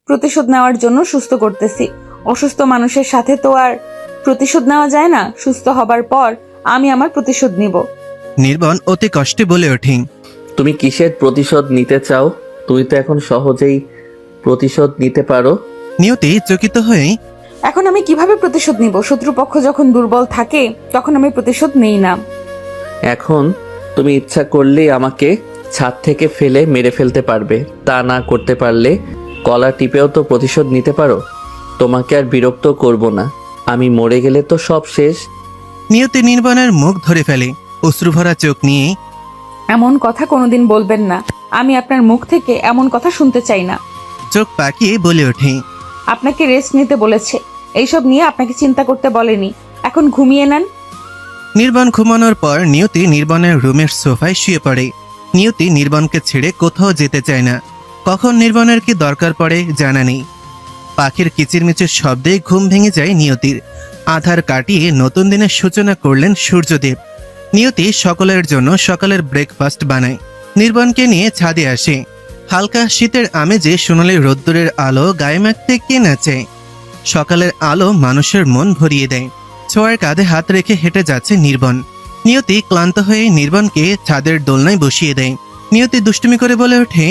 প্রতিশোধ নেওয়ার জন্য সুস্থ করতেছি। অসুস্থ মানুষের সাথে তো আর প্রতিশোধ নেওয়া যায় না। সুস্থ হবার পর আমি আমার প্রতিশোধ নিব। নির্বাণ অতি কষ্টে বলে ওঠে। তুমি কিসের প্রতিশোধ নিতে চাও? তুমি তো এখন সহজেই প্রতিশোধ নিতে পারো। নিয়তি চকিত হয়ে, এখন আমি কিভাবে প্রতিশোধ নিব? শত্রুপক্ষ যখন দুর্বল থাকে তখন আমি প্রতিশোধ নেই না। এখন তুমি ইচ্ছা করলেই আমাকে ছাদ থেকে ফেলে মেরে ফেলতে পারবে। তা না করতে পারলে কলা টিপেও তো প্রতিশোধ নিতে পারো। তোমাকে আর বিরক্ত করব না। আমি মরে গেলে তো সব শেষ। নিয়তি নির্বাণের মুখ ধরে ফেলে অশ্রুভরা চোখ নিয়ে। এমন কথা কোনোদিন বলবেন না। আমি আপনার মুখ থেকে এমন কথা শুনতে চাই না। চোখ পাকিয়ে বলে ওঠে। আপনাকে রেস্ট নিতে বলেছে, এইসব নিয়ে আপনাকে চিন্তা করতে বলেনি। এখন ঘুমিয়ে নেন। নির্বাণ ঘুমানোর পর নিয়তি নির্বাণের রুমের সোফায় শুয়ে পড়ে। নিয়তি নির্বাণকে ছেড়ে কোথাও যেতে চায় না। কখন নির্বাণের কি দরকার পড়ে জানা নেই। পাখির কিচিরমিচির শব্দে ঘুম ভেঙে যায় নিয়তির। আধার কাটিয়ে নতুন দিনের সূচনা করলেন সূর্যদেব। নিয়তি সকলের জন্য সকালের ব্রেকফাস্ট বানায়। নির্বাণকে নিয়ে ছাদে আসে। হালকা শীতের আমেজে সোনালি রোদ্দুরের আলো গায়ে মাখতে কে নাচে। সকালের আলো মানুষের মন ভরিয়ে দেয়। ছোঁয়ার কাঁধে হাত রেখে হেঁটে যাচ্ছে নির্বাণ। নিয়তি ক্লান্ত হয়ে নির্বাণকে ছাদের দোলনায় বসিয়ে দেয়। নিয়তি দুষ্টুমি করে বলে ওঠে,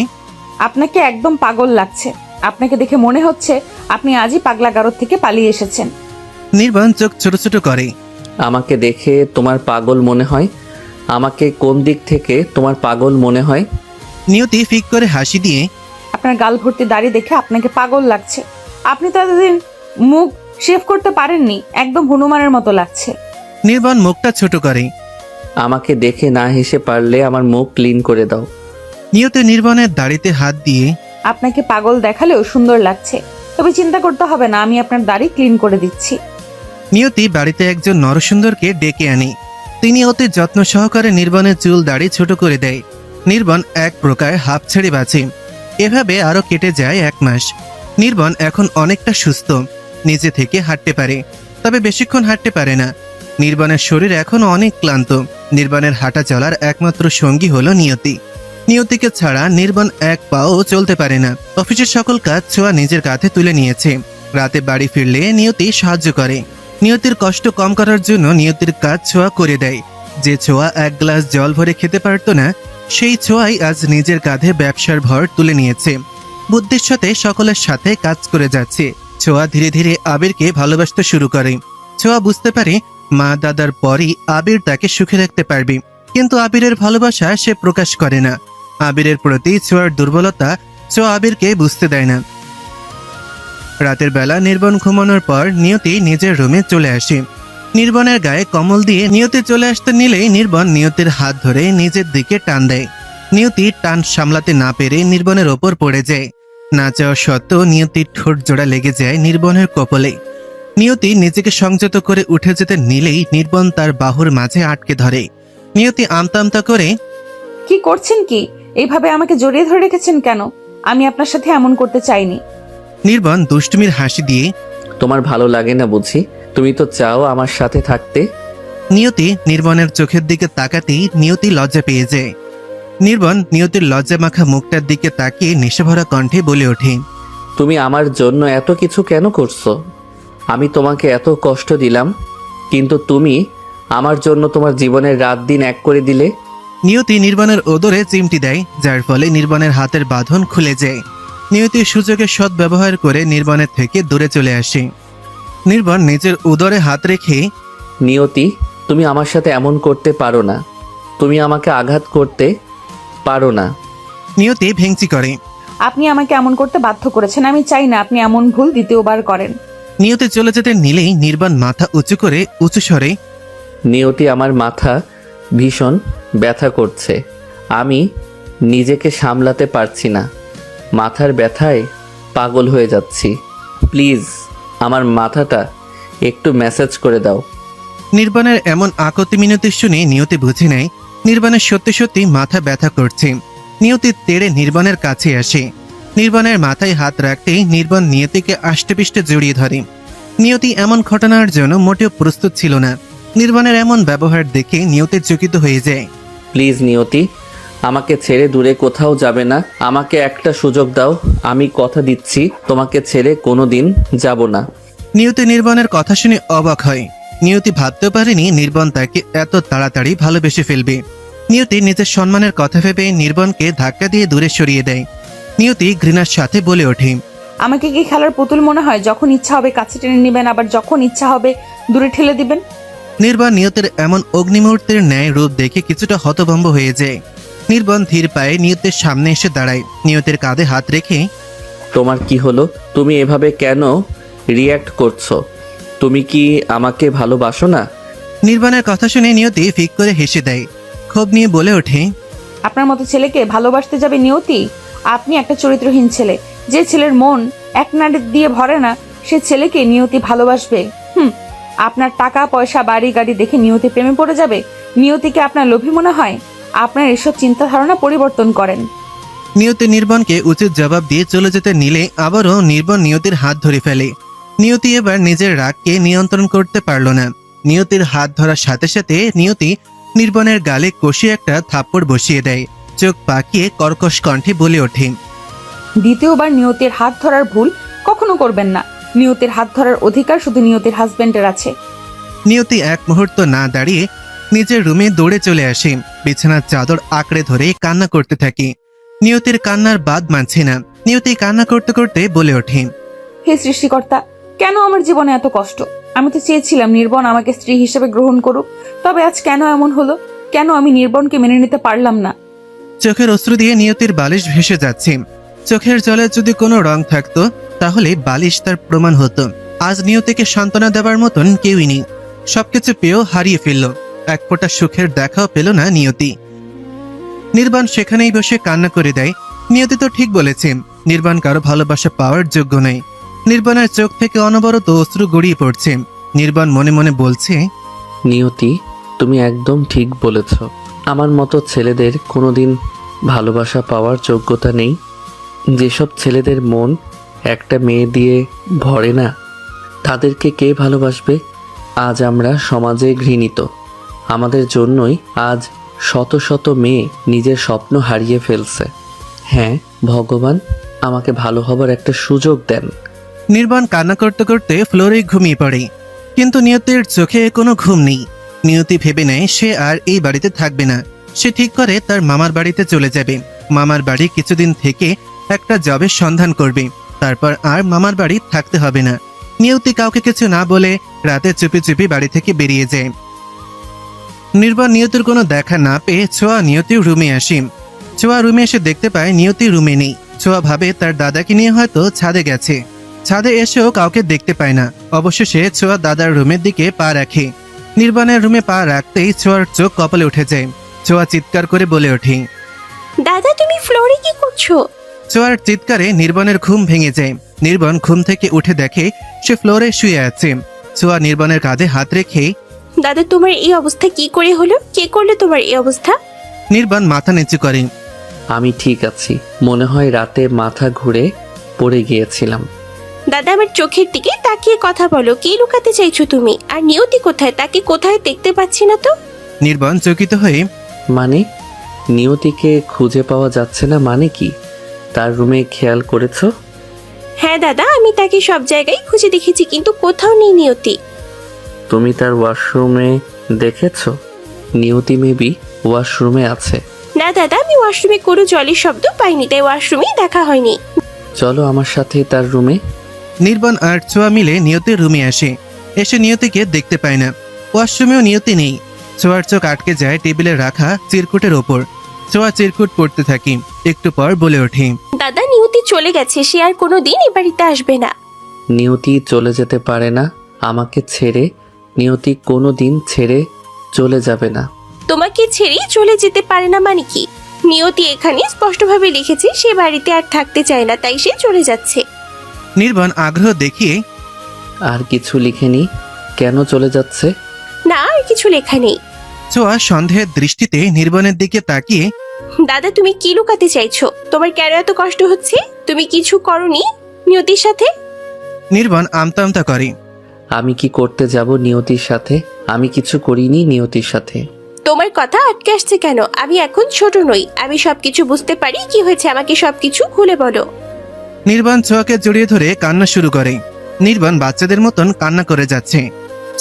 আপনাকে একদম পাগল লাগছে। আপনাকে দেখে মনে হচ্ছে আপনি আজই পাগলাগারদ থেকে পালিয়ে এসেছেন। নির্বাণ চোখ ছোট ছোট করে। আমাকে দেখে তোমার পাগল মনে হয়? আমাকে কোন দিক থেকে তোমার পাগল মনে হয়? নিয়তি ফিক করে হাসি দিয়ে, আপনার গাল ভর্তি দাড়ি দেখে আপনাকে পাগল লাগছে। আপনি তো এতদিন মুখ শেভ করতে পারেননি, একদম হনুমানের মতো লাগছে। নির্বাণ মুখটা ছোট করে। আমাকে দেখে না হেসে পারলে আমার মুখ ক্লিন করে দাও। নিয়তি নির্বাণের দাড়িতে হাত দিয়ে, আপনাকে পাগল দেখালেও সুন্দর লাগছে। তবে চিন্তা করতে হবে না, আমি আপনার দাড়ি ক্লিন করে দিচ্ছি। নিয়তি বাড়িতে একজন নরসুন্দরকে ডেকে আনে। তিনি অতি যত্ন সহকারে নির্বাণের চুল দাড়ি ছোট করে দেয়। নির্বাণ এক প্রকার হাঁপ ছেড়ে বাঁচে। এভাবে আরো কেটে যায় 1 মাস। নির্বাণ এখন অনেকটা সুস্থ, নিজে থেকে হাঁটতে পারে, তবে বেশিক্ষণ হাঁটতে পারে না। নির্বাণের শরীর এখন অনেক ক্লান্ত। নির্বাণের হাঁটা চলার একমাত্র সঙ্গী হলো নিয়তি। নিয়তিকে ছাড়া নির্বাণ এক পাও চলতে পারে না। অফিসের সকল কাজ ছোঁয়া নিজের কাঁধে তুলে নিয়েছে। রাতে বাড়ি ফিরলে নিয়তি সাহায্য করে। নিয়তির কষ্ট কম করার জন্য নিয়তির কাজ ছোঁয়া করে দেয়। যে ছোঁয়া 1 গ্লাস জল ভরে খেতে পারত না, সেই ছোঁয়াই আজ নিজের কাঁধে ব্যবসার ভর তুলে নিয়েছে। বুদ্ধির সাথে সকলের সাথে কাজ করে যাচ্ছে। ছোঁয়া ধীরে ধীরে আবিরকে ভালোবাসতে শুরু করে। ছোঁয়া বুঝতে পারে মা দাদার পরই আবির তাকে সুখে রাখতে পারবে, কিন্তু আবিরের ভালোবাসা সে প্রকাশ করে না। আবিরের প্রতি ছোঁয়ার দুর্বলতা ছোঁয়া আবিরকে বুঝতে দেয় না। রাতের বেলা নির্বাণ ঘুমানোর পর নিয়তি নিজের রুমে চলে আসে। নির্বাণের গায়ে কম্বল দিয়ে নিয়তি চলে আসতে নিলেই নির্বাণ নিয়তির হাত ধরে নিজের দিকে টান দেয়। নিয়তি টান সামলাতে না পেরে নির্বাণের ওপর পড়ে যায়। না চাওয়া সত্ত্বেও নিয়তির ঠোঁট জোড়া লেগে যায় নির্বাণের কপালে। নিয়তি নিজেকে সংযত করে উঠে যেতে নিলেই নির্বাণ তার বাহুর মাঝে আটকে ধরে। নিয়তি আমতা আমতা করে, কি করছেন কি? এইভাবে আমাকে জড়িয়ে ধরে রেখেছেন কেন? আমি আপনার সাথে এমন করতে চাইনি। নির্বাণ দুষ্টুমির হাসি দিয়ে, তোমার ভালো লাগে না বুঝি? তুমি তো চাও আমার সাথে থাকতে। নিয়তি নির্বাণের চোখের দিকে তাকাতেই নিয়তি লজ্জা পেয়ে যায়। নির্বাণ নিয়তির লজ্জা মাখা মুখটার দিকে তাকিয়ে নেশাভরা কণ্ঠে বলে ওঠে, তুমি আমার জন্য এত কিছু কেন করছো? আমি তোমাকে এত কষ্ট দিলাম, কিন্তু তুমি আমার জন্য তোমার জীবনের রাত দিন এক করে দিলে। নিয়তি নির্বাণের ওদরে চিমটি দেয়, যার ফলে নির্বাণের হাতের বাঁধন খুলে যায়। নিয়তি সুযোগের সৎ ব্যবহার করে নির্বাণের থেকে দূরে চলে আসে। নির্বাণ নিজের উদরে হাত রেখে, নিয়তি, তুমি আমার সাথে এমন করতে পারো না। তুমি আমাকে আঘাত করতে পারো না। নিয়তি ভেঙচি করে। আপনি আমাকে এমন করতে বাধ্য করেছেন। আমি চাই না আপনি এমন ভুল দ্বিতীয়বার করেন। নিয়তি চলে যেতে নিলেই নির্বাণ মাথা উঁচু করে উঁচু স্বরে, নিয়তি, আমার মাথা ভীষণ ব্যথা করছে। আমি নিজেকে সামলাতে পারছি না। মাথার ব্যথায় পাগল হয়ে যাচ্ছি। প্লিজ আমার মাথাটা একটু ম্যাসাজ করে দাও। নির্বাণের এমন আকতি মিনতি শুনে নিয়তি বুঝে নেয় নির্বাণের সত্যি সত্যি মাথা ব্যথা করছে। নিয়তি তেড়ে নির্বাণের কাছে আসে। নির্বাণের মাথায় হাত রাখতেই নির্বাণ নিয়তিকে আষ্টেপৃষ্টে জড়িয়ে ধরে। নিয়তি এমন ঘটনার জন্য মোটেও প্রস্তুত ছিল না। নির্বাণের এমন ব্যবহার দেখে নিয়তি চকিত হয়ে যায়। প্লিজ নিয়তি, আমাকে ছেড়ে দূরে কোথাও যাবে না। আমাকে একটা সুযোগ দাও, আমি কথা দিচ্ছি তোমাকে ছেড়ে কোনো দিন যাব না। নিয়তি নির্বাণের কথা শুনে অবাক হয়। নিয়তি ভাবতে পারেনি নির্বাণ তাকে এত তাড়াতাড়ি ভালোবেসে ফেলবে। নিয়তি নিজের সম্মানের কথা ভেবে নির্বাণকে ধাক্কা দিয়ে দূরে সরিয়ে দেয়। নিয়তি ঘৃণার সাথে বলে ওঠে, আমাকে কি খেলার পুতুল মনে হয়? যখন ইচ্ছা হবে কাছে টেনে নেবেন, আবার যখন ইচ্ছা হবে দূরে ঠেলে দিবেন। নির্বাণ নিয়তের এমন অগ্নিমূর্তির ন্যায় রূপ দেখে কিছুটা হতভম্ব হয়ে যায়। নির্বাণ ধীর পায়ে নিয়তের সামনে এসে দাঁড়ায়। নিয়তের কাঁধে হাত রেখে, তোমার কি হলো? তুমি এভাবে কেন রিয়্যাক্ট করছো? তুমি কি আমাকে ভালোবাসো না? নির্বাণের কথা শুনে নিয়তি ফিক করে হেসে দেয়। ক্ষোভ নিয়ে বলে ওঠে, আপনার মতো ছেলেকে ভালোবাসতে যাবে নিয়তি? আপনি একটা চরিত্রহীন ছেলে। যে ছেলের মন এক নারী দিয়ে ভরে না, সে ছেলেকে নিয়তি ভালোবাসবে? আপনার টাকা পয়সা বাড়ি গাড়ি দেখে নিয়তি প্রেমে পড়ে যাবে? নিয়তিকে আপনার লোভী মনে হয়? আপনার এসব চিন্তা ধারণা পরিবর্তন করেন। নিয়তি নির্বাণকে উচিত জবাব দিয়ে চলে যেতে নিলে আবারও নির্বাণ নিয়তির হাত ধরে ফেলে। নিয়তি এবার নিজের রাগকে নিয়ন্ত্রণ করতে পারল না। নিয়তির হাত ধরার সাথে সাথে নিয়তি নির্বাণের গালে কষিয়ে একটা থাপ্পড় বসিয়ে দেয়। চোখ পাকিয়ে কর্কশ কণ্ঠে বলে ওঠে, দ্বিতীয়বার নিয়তির হাত ধরার ভুল কখনো করবেন না। নিয়তির হাত ধরার অধিকার শুধু নিয়তির হাজবেন্ডের আছে। নিয়তি এক মুহূর্ত না দাঁড়িয়ে নিজের রুমে দৌড়ে চলে আসে। বিছানার চাদর আঁকড়ে ধরে কান্না করতে থাকে। নিয়তির কান্নার বাদ মানছে না। নিয়তি কান্না করতে করতে বলে ওঠে, হে সৃষ্টিকর্তা, কেন আমার জীবনে এত কষ্ট? আমি তো চেয়েছিলাম নির্বণ আমাকে স্ত্রী হিসেবে গ্রহণ করুক, তবে আজ কেন এমন হলো? কেন আমি নির্বণকে মেনে নিতে পারলাম না? চোখের অশ্রু দিয়ে নিয়তির বালিশ ভেসে যাচ্ছে। চোখের জলে যদি কোনো রং থাকতো তাহলে বালিশ তার প্রমাণ হতো। আজ নিয়তিকে সান্ত্বনা দেওয়ার মতন কেউই নেই। সবকিছু পেয়েও হারিয়ে ফেলল। এক ফোঁটা সুখের দেখাও পেল না নিয়তি। নির্বাণ সেখানেই বসে কান্না করে দেয়। নিয়তি তো ঠিক বলেছে, নির্বাণ কারো ভালোবাসা পাওয়ার যোগ্য নয়। নির্বাণের চোখ থেকে অনবরত অশ্রু গড়িয়ে পড়ছে। নির্বাণ মনে মনে বলছে, নিয়তি, তুমি একদম ঠিক বলেছ। আমার মতো ছেলেদের কোনোদিন ভালোবাসা পাওয়ার যোগ্যতা নেই। যেসব ছেলেদের মন একটা মেয়ে দিয়ে ভরে না, তাদেরকে কে ভালোবাসবে? আজ আমরা সমাজে ঘৃণিত। আমাদের জন্যই আজ শত শত মেয়ে নিজের স্বপ্ন হারিয়ে ফেলছে। হ্যাঁ, ভগবান আমাকে ভালো হবার একটা সুযোগ দেন। নির্বাণ কান্না করতে করতে ফ্লোরে ঘুমিয়ে পড়ে। কিন্তু নিয়তির চোখে কোনো ঘুম নেই। নিয়তি ভেবে নেয় সে আর এই বাড়িতে থাকবে না। সে ঠিক করে তার মামার বাড়িতে চলে যাবে। মামার বাড়ি কিছুদিন থেকে একটা জবের সন্ধান করবে। তারপর আর মামার বাড়ি থাকতে হবে না। নিয়তি কাউকে কিছু না বলে রাতে চুপি চুপি বাড়ি থেকে বেরিয়ে যায়। নির্বাণ নিয়তির কোনো দেখা না পেয়ে ছোঁয়া নিয়তির রুমে আসে। ছোঁয়া রুমে এসে দেখতে পায় নিয়তি রুমে নেই। ছোঁয়া ভাবে তার দাদাকে নিয়ে হয়তো ছাদে গেছে। ছাদে এসেও কাউকে দেখতে পায় না। অবশেষে ছোঁয়া দাদার রুমের দিকে পা রাখে। নির্বাণের রুমে পা রাখতেই ছোঁয়ার চোখ কপালে উঠে যায়। ছোঁয়া চিৎকার করে বলে ওঠে, দাদা তুমি ফ্লোরে কি করছো? ছোঁয়ার চিৎকারে নির্বাণের ঘুম ভেঙে যায়। নির্বাণ ঘুম থেকে উঠে দেখে সে ফ্লোরে শুয়ে আছে। ছোঁয়া নির্বাণের কাঁধে হাত রেখে, দাদা তোমার এই অবস্থা কি করে হলো? কে করলো তোমার এই অবস্থা? নির্বাণ মাথা নিচু করে, আমি ঠিক আছি। মনে হয় রাতে মাথা ঘুরে পড়ে গিয়েছিলাম। দাদা আমার চোখের দিকে তাকিয়ে কথা বলো। কি লুকাতে চাইছো তুমি? আর নিয়তি কোথায়? তাকে কোথায় দেখতে পাচ্ছি না তো। নির্বাণ চকিত হয়ে, মানে? নিয়তিকে খুঁজে পাওয়া যাচ্ছে না মানে কি? তার রুমে খেয়াল করেছো? হ্যাঁ দাদা, আমি তাকে সব জায়গায় খুঁজে দেখেছি, কিন্তু কোথাও নেই নিয়তি। তুমি তার ওয়াশরুমে দেখেছো? নিয়তি মেবি ওয়াশরুমে আছে। না দাদা, আমি ওয়াশরুমে কোনো জলের শব্দ পাইনি, তাই ওয়াশরুমেই দেখা হয়নি। চলো আমার সাথে তার রুমে। নির্বাণ আর ছোঁয়া মিলে নিয়তির রুমে আসে। এসে নিয়তিকে দেখতে পায় না। ওয়াশরুমেও নিয়তি নেই। ছোঁয়ার চোখ আটকে যায় টেবিলে রাখা চিরকুটের ওপর। ছোঁয়া চিরকুট পড়তে থাকি। একটু পর বলে ওঠে, দাদা নিয়তি চলে গেছে, সে আর কোনোদিন এ বাড়িতে আসবে না। নিয়তি চলে যেতে পারে না আমাকে ছেড়ে। নিয়তি কোনো দিন ছেড়ে চলে যাবে না। তোমাকে ছেড়েই চলে যেতে পারে না মানে কি? নিয়তি এখানে স্পষ্টভাবে লিখেছে সে বাড়িতে আর থাকতে চায় না, তাই সে চলে যাচ্ছে। নির্বাণ আগ্রহ দেখিয়ে, আর কিছু লিখেনি? কেন চলে যাচ্ছে? না, আর কিছু লেখা নেই। ছোঁয়া সন্দেহের দৃষ্টিতে নির্বাণের দিকে তাকিয়ে, দাদা তুমি কি লুকাতে চাইছো? তোমার কেন এত কষ্ট হচ্ছে? তুমি কিছু করনি নিয়তির সাথে? নির্বাণ আমতা আমতা করে, আমি কি করতে যাব নিয়তির সাথে? আমি কিছু করিনি নিয়তির সাথে। তোমার কথা আটকে আসছে কেন? আমি এখন ছোট নই, আমি সবকিছু বুঝতে পারি। কি হয়েছে আমাকে সবকিছু খুলে বলো। নির্বাণ ছোঁয়াকে জড়িয়ে ধরে কান্না শুরু করে। নির্বাণ বাচ্চাদের মতন কান্না করে যাচ্ছে।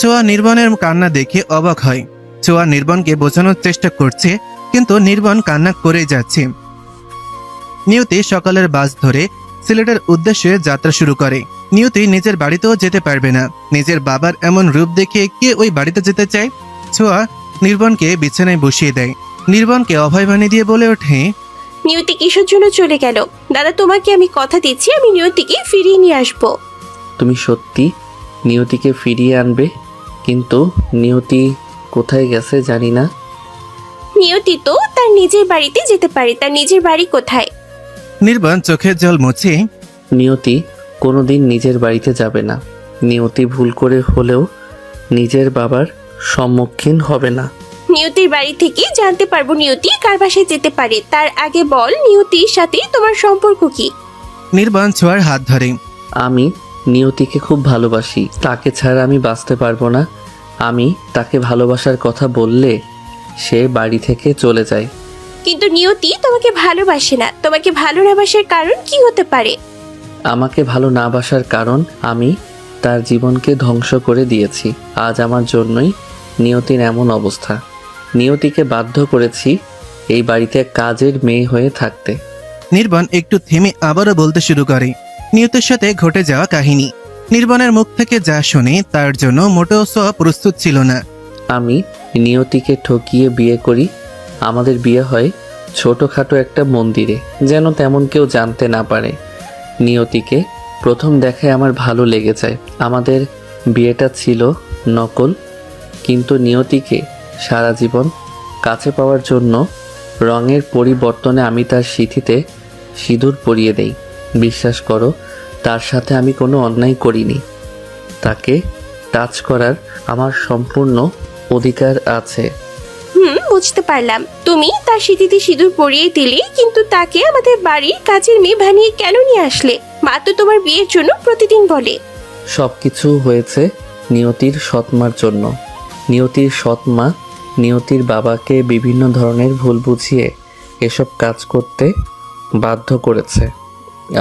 ছোঁয়া নির্বাণের কান্না দেখে অবাক হয়। ছোঁয়া নির্বাণকে বোঝানোর চেষ্টা করছে, কিন্তু নির্বাণ কান্না করেই যাচ্ছে। নিয়তি সকালের বাস ধরে সিলেটের উদ্দেশ্যে যাত্রা শুরু করে। নিয়তি নিজের বাড়িতেও যেতে পারবে না। নিজের বাবার এমন রূপ দেখে কে ওই বাড়িতে যেতে চায়? ছোঁয়া নির্বাণকে বিছানায় বসিয়ে দেয়। নির্বাণকে অভয় বাণী দিয়ে বলে ওঠে, নিয়তি কিসের জন্য চলে গেল? দাদা, তোমাকে আমি কথা দিচ্ছি, আমি নিয়তিকে ফিরিয়ে নিয়ে আসবো। তুমি সত্যি নিয়তিকে ফিরিয়ে আনবে? কিন্তু নিয়তি কোথায় গেছে জানি না। নিয়তি তো তার নিজের বাড়িতে যেতে পারে। তার নিজের বাড়ি কোথায়? নির্বাণ চোখের জল মুছে নিয়তি কোনোদিন নিজের বাড়িতে যাবে না। নিয়তি ভুল করে হলেও নিজের বাবার সম্মুখীন হবে না। নিয়তির বাড়ি থেকে জানতে পারবো নিয়তি কার বাসায় যেতে পারে। তার আগে বল, নিয়তির সাথে তোমার সম্পর্ক কি? নির্বাণ ছোঁয়ার হাত ধরে। আমি নিয়তিকে খুব ভালোবাসি, তাকে ছাড়া আমি বাঁচতে পারবো না। আমি তাকে ভালোবাসার কথা বললে সে বাড়ি থেকে চলে যায়। কিন্তু নিয়তি তোমাকে ভালোবাসে না। তোমাকে ভালো না বাসার কারণ কি হতে পারে? আমাকে ভালো না বাসার কারণ আমি তার জীবনকে ধ্বংস করে দিয়েছি। আজ আমার জন্যই নিয়তির এমন অবস্থা। নিয়তিকে বাধ্য করেছি এই বাড়িতে কাজের মেয়ে হয়ে থাকতে। নির্বাণ একটু থেমে আবারও বলতে শুরু করে নিয়তির সাথে ঘটে যাওয়া কাহিনী। নির্বাণের মুখ থেকে যা শুনে তার জন্য মোটেও সোয়া প্রস্তুত ছিল না। আমি নিয়তিকে ঠকিয়ে বিয়ে করি। আমাদের বিয়ে হয় ছোটোখাটো একটা মন্দিরে, যেন তেমন কেউ জানতে না পারে। নিয়তিকে প্রথম দেখায় আমার ভালো লেগে যায়। আমাদের বিয়েটা ছিল নকল, কিন্তু নিয়তিকে সারা জীবন কাছে পাওয়ার জন্য রঙের পরিবর্তনে আমি তার সিঁথিতে সিঁদুর পরিয়ে দেই। বিশ্বাস করো, তার সাথে আমি কোনো অন্যায় করিনি। তাকে টাচ করার আমার সম্পূর্ণ অধিকার আছে। বুঝতে পারলাম। তুমি তার স্মৃতিতে সিঁদুর পরিয়ে দিলে, কিন্তু তাকে আমাদের বাড়ির কাজের মেয়ে বানিয়ে কেন নিয়ে আসলে? মা তো তোমার বিয়ের জন্য প্রতিদিন বলে। সব কিছু হয়েছে নিয়তির সৎমার জন্য। নিয়তির সৎমা নিয়তির বাবাকে বিভিন্ন ধরনের ভুল বুঝিয়ে এসব কাজ করতে বাধ্য করেছে।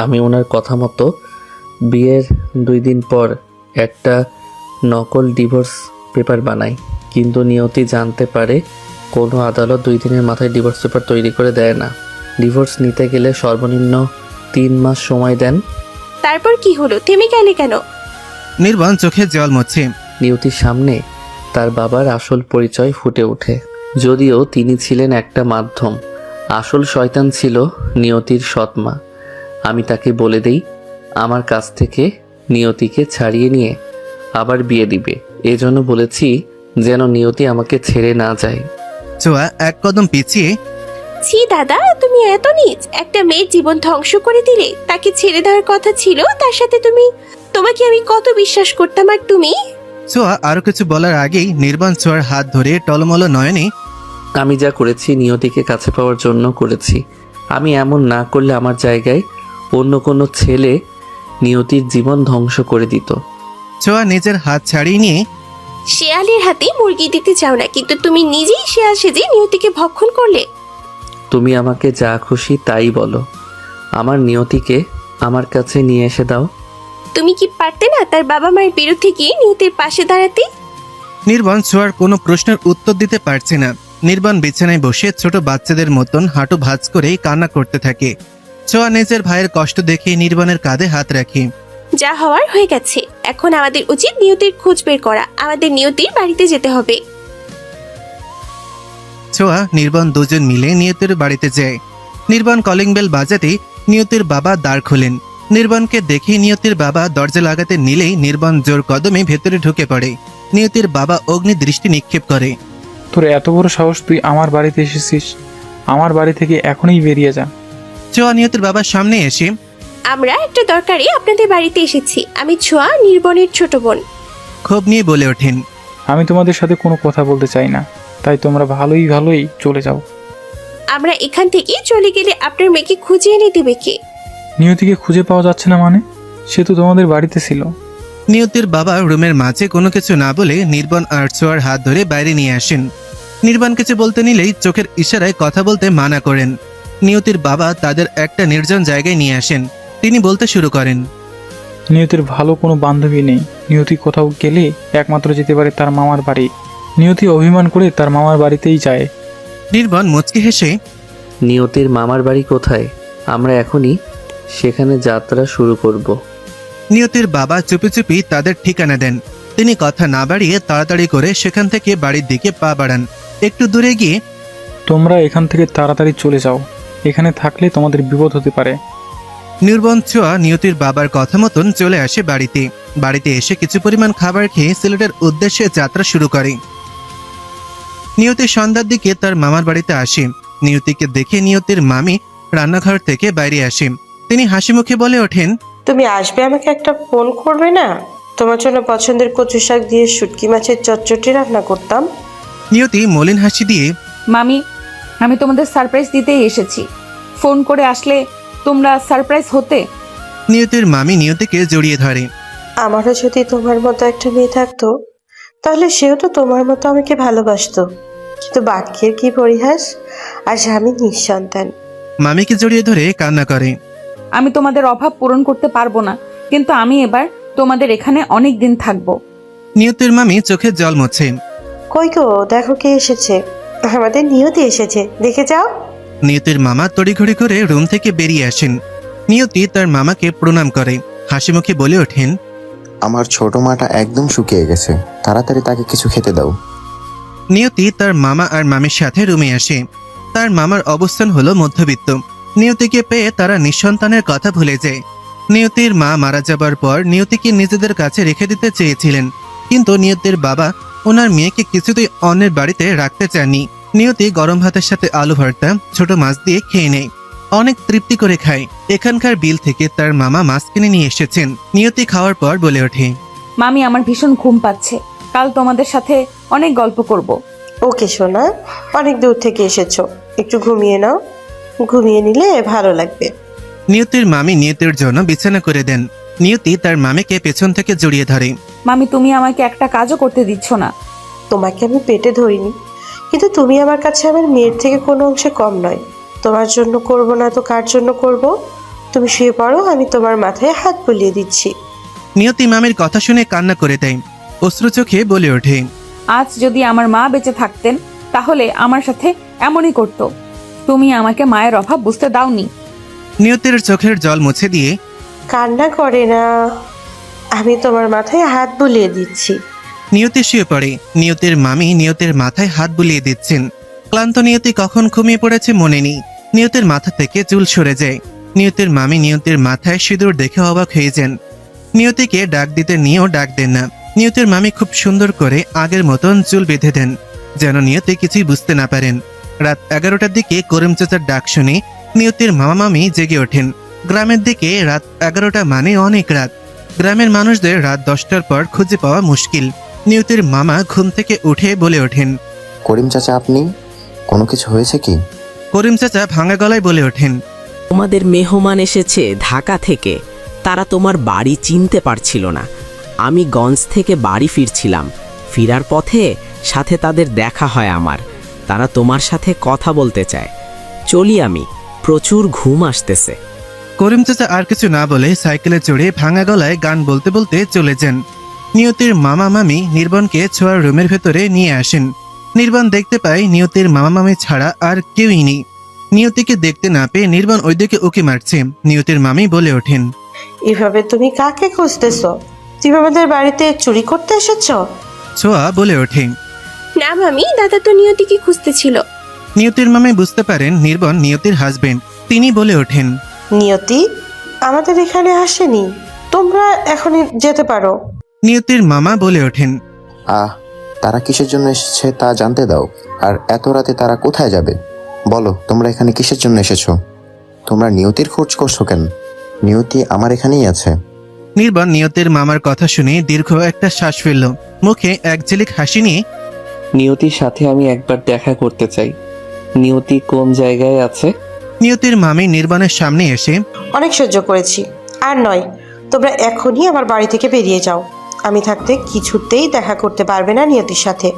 আমি ওনার কথা মতো বিয়ের 2 দিন পর একটা নকল ডিভোর্স পেপার বানাই, কিন্তু নিয়তি জানতে পারে কোনো আদালত 2 দিনের মাথায় ডিভোর্স পেপার তৈরি করে দেয় না। ডিভোর্স নিতে গেলে সর্বনিম্ন 3 মাস সময় দেন। তারপর কি হলো? থেমে গেলে কেন? নির্বাণ চোখে জল মুছে। নিয়তির সামনে তার বাবার আসল পরিচয় ফুটে ওঠে। যদিও তিনি ছিলেন একটা মাধ্যম, আসল শয়তান ছিল নিয়তির সৎমা। আমি তাকে বলে দেই আমার কাছ থেকে নিয়তিকে ছাড়িয়ে নিয়ে আবার বিয়ে দিবে। এজন্য বলেছি যেন নিয়তি আমাকে ছেড়ে না যায়। ছোঁয়া এক কদম পিছিয়ে ছি দাদা, তুমি এত নীচ! একটা মেয়ের জীবন ধ্বংস করে দিলে। তাকে ছেড়ে দেওয়ার কথা ছিল, তার সাথে তোমাকে আমি কত বিশ্বাস করতাম। আর তুমি? ছোঁয়া আরো কিছু বলার আগেই নির্বাণ ছোঁয়ার হাত ধরে টলমল নয়নে আমি যা করেছি নিয়তিকে কাছে পাওয়ার জন্য করেছি। আমি এমন না করলে আমার জায়গায় অন্য কোনো ছেলে নিয়তির জীবন ধ্বংস করে দিত। ছোঁয়া নিজের হাত ছাড়িয়ে নিয়ে শেয়ালের হাতে মুরগি দিতে চাও না, কিন্তু তুমি নিজেই শেয়াল সেজে নিয়তিকে ভক্ষণ করলে। তুমি আমাকে যা খুশি তাই বলো, আমার নিয়তিকে আমার কাছে নিয়ে এসে দাও। তুমি কি পারতে না তার বাবা মায়ের বিরুদ্ধে গিয়ে নিয়তির পাশে দাঁড়াতে? নির্বাণ ছোঁয়ার কোনো প্রশ্নের উত্তর দিতে পারছে না। নির্বাণ বিছানায় বসে ছোট বাচ্চাদের মতন হাঁটু ভাঁজ করে কান্না করতে থাকে। ছোঁয়া নিজের ভাইয়ের কষ্ট দেখে নির্বাণের কাঁধে হাত রাখে। যা হওয়ার হয়ে গেছে, এখন আমাদের উচিত নিয়তির খোঁজ বের করা। আমাদের নিয়তির বাড়িতে যেতে হবে। ছোঁয়া নির্বাণ দুজন মিলে নিয়তির বাড়িতে যায়। নির্বাণ কলিং বেল বাজাতেই নিয়তির বাবা দ্বার খোলেন। নির্বাণকে দেখে নিয়তির বাবা দরজা লাগাতে নিলেই নির্বাণ জোর কদমে ভেতরে ঢুকে পড়ে। নিয়তির বাবা অগ্নি দৃষ্টি নিক্ষেপ করে। তোর এত বড় সাহস, তুই আমার বাড়িতে এসেছিস? আমার বাড়ি থেকে এখনই বেরিয়ে যা। ছোঁয়া নিয়তির বাবার সামনে এসে আমরা একটা দরকারে আপনাদের বাড়িতে এসেছি। আমি ছোঁয়া, নির্বনের ছোট বোন। ক্ষোভ নিয়ে বলে ওঠেন, আমি তোমাদের সাথে কোনো কথা বলতে চাই না, তাই তোমরা ভালোই চলে যাও। আমরা এখান থেকে চলে গেলে আপনার মেয়েকে খুঁজে এনে দেবে কে? নিয়তিকে খুঁজে পাওয়া যাচ্ছে না মানে? সে তো তোমাদের বাড়িতে ছিল। নিয়তির বাবা রুমের মাঝে কোনো কিছু না বলে নির্বাণ আর ছোঁয়ার হাত ধরে বাইরে নিয়ে আসেন। নির্বাণ কিছু বলতে নিলেই চোখের ইশারায় কথা বলতে মানা করেন। নিয়তির বাবা তাদের একটা নির্জন জায়গায় নিয়ে আসেন। তিনি বলতে শুরু করেন। নিয়তির ভালো কোনো বান্ধবী নেই। নিয়তি কোথাও গেলে একমাত্র যেতে পারে তার মামার বাড়ি। নিয়তি অভিমান করে তার মামার বাড়িতেই যায়। নির্বাণ মুচকি হেসে নিয়তির মামার বাড়ি কোথায়? আমরা এখনই সেখানে যাত্রা শুরু করব। নিয়তির বাবা চুপি চুপি তাদের ঠিকানা দেন। তিনি কথা না বাড়িয়ে তাড়াতাড়ি করে সেখান থেকে বাড়ির দিকে পা বাড়ান। একটু দূরে গিয়ে তোমরা এখান থেকে তাড়াতাড়ি চলে যাও, এখানে থাকলে তোমাদের বিপদ হতে পারে। নির্বাণ ছোঁয়া নিয়তির বাবার কথা মতন চলে আসে বাড়িতে। বাড়িতে এসে কিছু পরিমাণ খাবার খেয়ে সিলেটের উদ্দেশ্যে যাত্রা শুরু করে। নিয়তি সন্ধ্যার দিকে তার মামার বাড়িতে আসে। নিয়তিকে দেখে নিয়তির মামি রান্নাঘর থেকে বাইরে আসে। তিনি হাসি মুখে বলে ওঠেন, তুমি আসবে, আমাকে একটা ফোন করবে না? তোমার জন্য পছন্দের কচু শাক দিয়ে শুটকি মাছের চটচটি রান্না করতাম। নিয়তি মলিন হাসি দিয়ে মামি, আমি তোমাদের সারপ্রাইজ দিতেই এসেছি। ফোন করে আসলে তোমরা সারপ্রাইজ হতে। নিয়তির মামি নিয়তিকে জড়িয়ে ধরে। আমারও যদি তোমার মতো একটা মেয়ে থাকতো, তাহলে সেও তো তোমার মতো আমাকে ভালোবাসতো। কিন্তু বাক্যের কি পরিহাস, আজ আমি নিঃসন্তান। মামিকে জড়িয়ে ধরে কান্না করে। আমি তোমাদের অভাব পূরণ করতে পারবো না, কিন্তু আমি এবার তোমাদের এখানে অনেক দিন থাকবো। নিয়তির মামি চোখে জল মোছে। কই গো, দেখো কে এসেছে। আমাদের নিয়তি এসেছে, দেখে যাও। নিয়তির মামা তড়িঘড়ি করে রুম থেকে বেরিয়ে আসেন। নিয়তি তার মামাকে প্রণাম করে হাসি মুখে বলে ওঠেন, আমার ছোট মাটা একদম শুকিয়ে গেছে, তাড়াতাড়ি তাকে কিছু খেতে দাও। নিয়তি তার মামা আর মামির সাথে রুমে আসে। তার মামার অবস্থান হলো মধ্যবিত্ত। নিয়তিকে পেয়ে তারা নিঃসন্তানের কথা ভুলে যায়। নিয়তির মা মারা যাবার পর নিয়তিকে নিজেদের কাছে রেখে দিতে চেয়েছিলেন, কিন্তু নিয়তির বাবা ওনার মেয়েকে কিছুতেই অন্যের বাড়িতে রাখতে চাননি। নিয়তি গরম ভাতের সাথে আলু ভর্তা, ছোট মাছ দিয়ে খেয়ে নেয়। অনেক তৃপ্তি করে খায়। এখানকার বিল থেকে তার মামা মাছ কিনে নিয়ে এসেছেন। নিয়তি খাওয়ার পর বলে ওঠে, মামি, আমার ভীষণ ঘুম পাচ্ছে। কাল তোমাদের সাথে অনেক গল্প করব। ওকে সোনা, অনেক দূর থেকে এসেছো, একটু ঘুমিয়ে নাও। ঘুমিয়ে নিলে ভালো লাগবে। নিয়তির মামি নিয়তির জন্য বিছানা করে দেন। নিয়তি তার মামিকে পেছন থেকে জড়িয়ে ধরে। মামি, তুমি আমাকে একটা কাজও করতে দিচ্ছ না। তোমাকে আমি পেটে ধরিনি, কিন্তু তুমি আমার কাছে আমার মেয়ের থেকে কোনো অংশে কম নয়। তোমার জন্য করব না তো কার জন্য করব? তুমি শুয়ে পড়ো, আমি তোমার মাথায় হাত বুলিয়ে দিচ্ছি। নিয়তি মামির কথা শুনে কান্না করে দেয়। অশ্রু চোখে বলে ওঠে, আজ যদি আমার মা বেঁচে থাকতেন তাহলে আমার সাথে এমনই করতো। তুমি আমাকে মায়ের অভাব বুঝতে দাওনি। নিয়তির চোখের জল মুছে দিয়ে কান্না করে না, আমি তোমার মাথায় হাত বুলিয়ে দিচ্ছি। নিয়তি শুয়ে পড়ে। নিয়তির মামি নিয়তির মাথায় হাত বুলিয়ে দিচ্ছেন। ক্লান্ত নিয়তি কখন ঘুমিয়ে পড়েছে মনে নেই। নিয়তির মাথা থেকে চুল সরে যায়। নিয়তির মামি নিয়তির মাথায় সিঁদুর দেখে অবাক হয়ে যান। নিয়তিকে ডাক দিতে নিয়েও ডাক দেন না। নিয়তির মামি খুব সুন্দর করে আগের মতন চুল বেঁধে দেন, যেন নিয়তি কিছুই বুঝতে না পারেন। রাত 11টার দিকে করিম চাচার ডাক শুনে নিয়তির মামা মামি জেগে ওঠেন। গ্রামের দিকে রাত 11টা মানে অনেক রাত। গ্রামের মানুষদের রাত 10টার পর খুঁজে পাওয়া মুশকিল। নিয়তির মামা ঘুম থেকে উঠে বলে ওঠেন, করিম চাচা, আপনি? কোনো কিছু হয়েছে কি? করিম চাচা ভাঙা গলায় বলে ওঠেন, তোমাদের মেহমান এসেছে ঢাকা থেকে। তারা তোমার বাড়ি চিনতে পারছিল না। আমি গঞ্জ থেকে বাড়ি ফিরছিলাম। ফেরার পথে সাথে তাদের দেখা হয় আমার। তারা তোমার সাথে কথা বলতে চায়। চলি আমি, প্রচুর ঘুম আসতেছে। করিম চাচা আর কিছু না বলে সাইকেলে চড়ে ভাঙা গলায় গান বলতে বলতে চলে যান। নিয়তির মামা মামি নির্বাণকে ছোঁয়ার রুমের ভেতরে নিয়ে আসেন। নির্বাণ দেখতে পায় নিয়তির মামা মামি ছাড়া আর কেউই নেই। নিয়তিকে দেখতে না পেয়ে নির্বাণ ওইদিকে উকি মারছে। নিয়তির মামি বলে ওঠেন, এভাবে তুমি কাকে খুঁজতেছো? তুমি আমাদের বাড়িতে চুরি করতে এসেছো? ছোঁয়া বলে ওঠে। না মামি, দাদা তো নিয়তিকে খুঁজতেছিল। নিয়তির মামি বুঝতে পারেন নির্বাণ নিয়তির হাজবেন্ড। তিনি বলে ওঠেন, নিয়তি আমাদের এখানে আসেনি, তোমরা এখনই যেতে পারো। নিয়তির মামা বলে ওঠেন, তারা কিসের জন্য এসেছে তা জানতে দাও। আর এত রাতে তারা কোথায় যাবে? বলো, তোমরা এখানে কিসের জন্য এসেছো? তোমরা নিয়তির খোঁজ করছো কেন? নিয়তি আমার এখানেই আছে। নির্বাণ নিয়তির মামার কথা শুনে দীর্ঘ একটা শ্বাস ফেলল। মুখে এক ঝিলিক হাসি নিয়ে নিয়তির সাথে আমি একবার দেখা করতে চাই। নিয়তি কোন জায়গায় আছে? নিয়তির মামি নির্বাণের সামনে এসে অনেক সহ্য করেছি, আর নয়। তোমরা এখনই আমার বাড়ি থেকে বেরিয়ে যাও। আমি থাকতে কিছুতেই দেখা করতে পারবে না নিয়তির সাথে।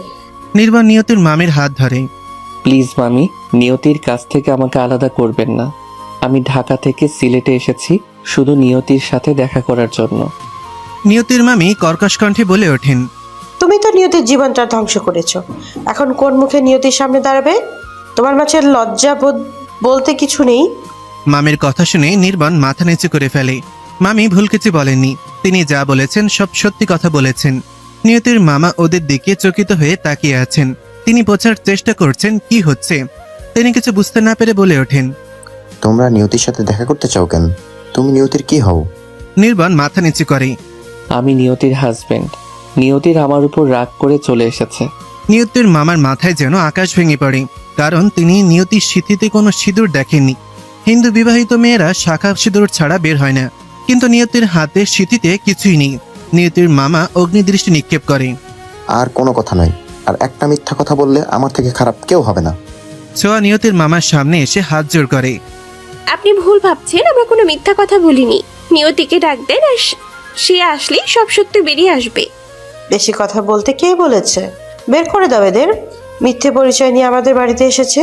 নির্বাণ নিয়তির মামির হাত ধরে। প্লিজ মামি, নিয়তির কাছ থেকে আমাকে আলাদা করবেন না। আমি ঢাকা থেকে সিলেটে এসেছি শুধু নিয়তির সাথে দেখা করার জন্য। নিয়তির মামি কর্কশ কণ্ঠে বলে ওঠেন। তুমি তো নিয়তির জীবনটা ধ্বংস করেছো, এখন কোন মুখে নিয়তির সামনে দাঁড়াবে? তোমার মাঝে লজ্জা বোধ বলতে কিছু নেই? মামির কথা শুনে নির্বাণ মাথা নিচু করে ফেলে। মামি ভুল কিছু বলেননি, তিনি যা বলেছেন সব সত্যি কথা বলেছেন। নিয়তির মামা ওদের দিকে চকিত হয়ে তাকিয়ে আছেন। তিনি বোঝার চেষ্টা করছেন কি হচ্ছে। তিনি কিছু বুঝতে না পেরে বলে ওঠেন। তোমরা নিয়তির সাথে দেখা করতে চাও কেন? তুমি নিয়তির কি হও? নির্বাণ মাথা নিচু করে। আমি নিয়তির হাজবেন্ড। নিয়তির আমার উপর রাগ করে চলে এসেছে। নিয়তির মামার মাথায় যেন আকাশ ভেঙে পড়ে, কারণ তিনি নিয়তির সিঁথিতে কোনো সিঁদুর দেখেননি। হিন্দু বিবাহিত মেয়েরা শাখা সিঁদুর ছাড়া বের হয় না, কিন্তু নিয়তির হাতে সিঁথিতে কিছুই নেই। নিয়তির মামা অগ্নিদৃষ্টি নিক্ষেপ করে। আর কোনো কথা নয়, আর একটা মিথ্যা কথা বললে আমার থেকে খারাপ কেউ হবে না। ছোঁয়া নিয়তির মামার সামনে এসে হাত জোড় করে। আপনি ভুল ভাবছেন, আমরা কোনো মিথ্যা কথা বলিনি। নিয়তিকে ডাক দেন, আর সে আসলেই সব সত্যি বেরিয়ে আসবে। বেশি কথা বলতে কে বলেছে? বের করে দাও এদের। মিথ্যে পরিচয় নিয়ে আমাদের বাড়িতে এসেছে।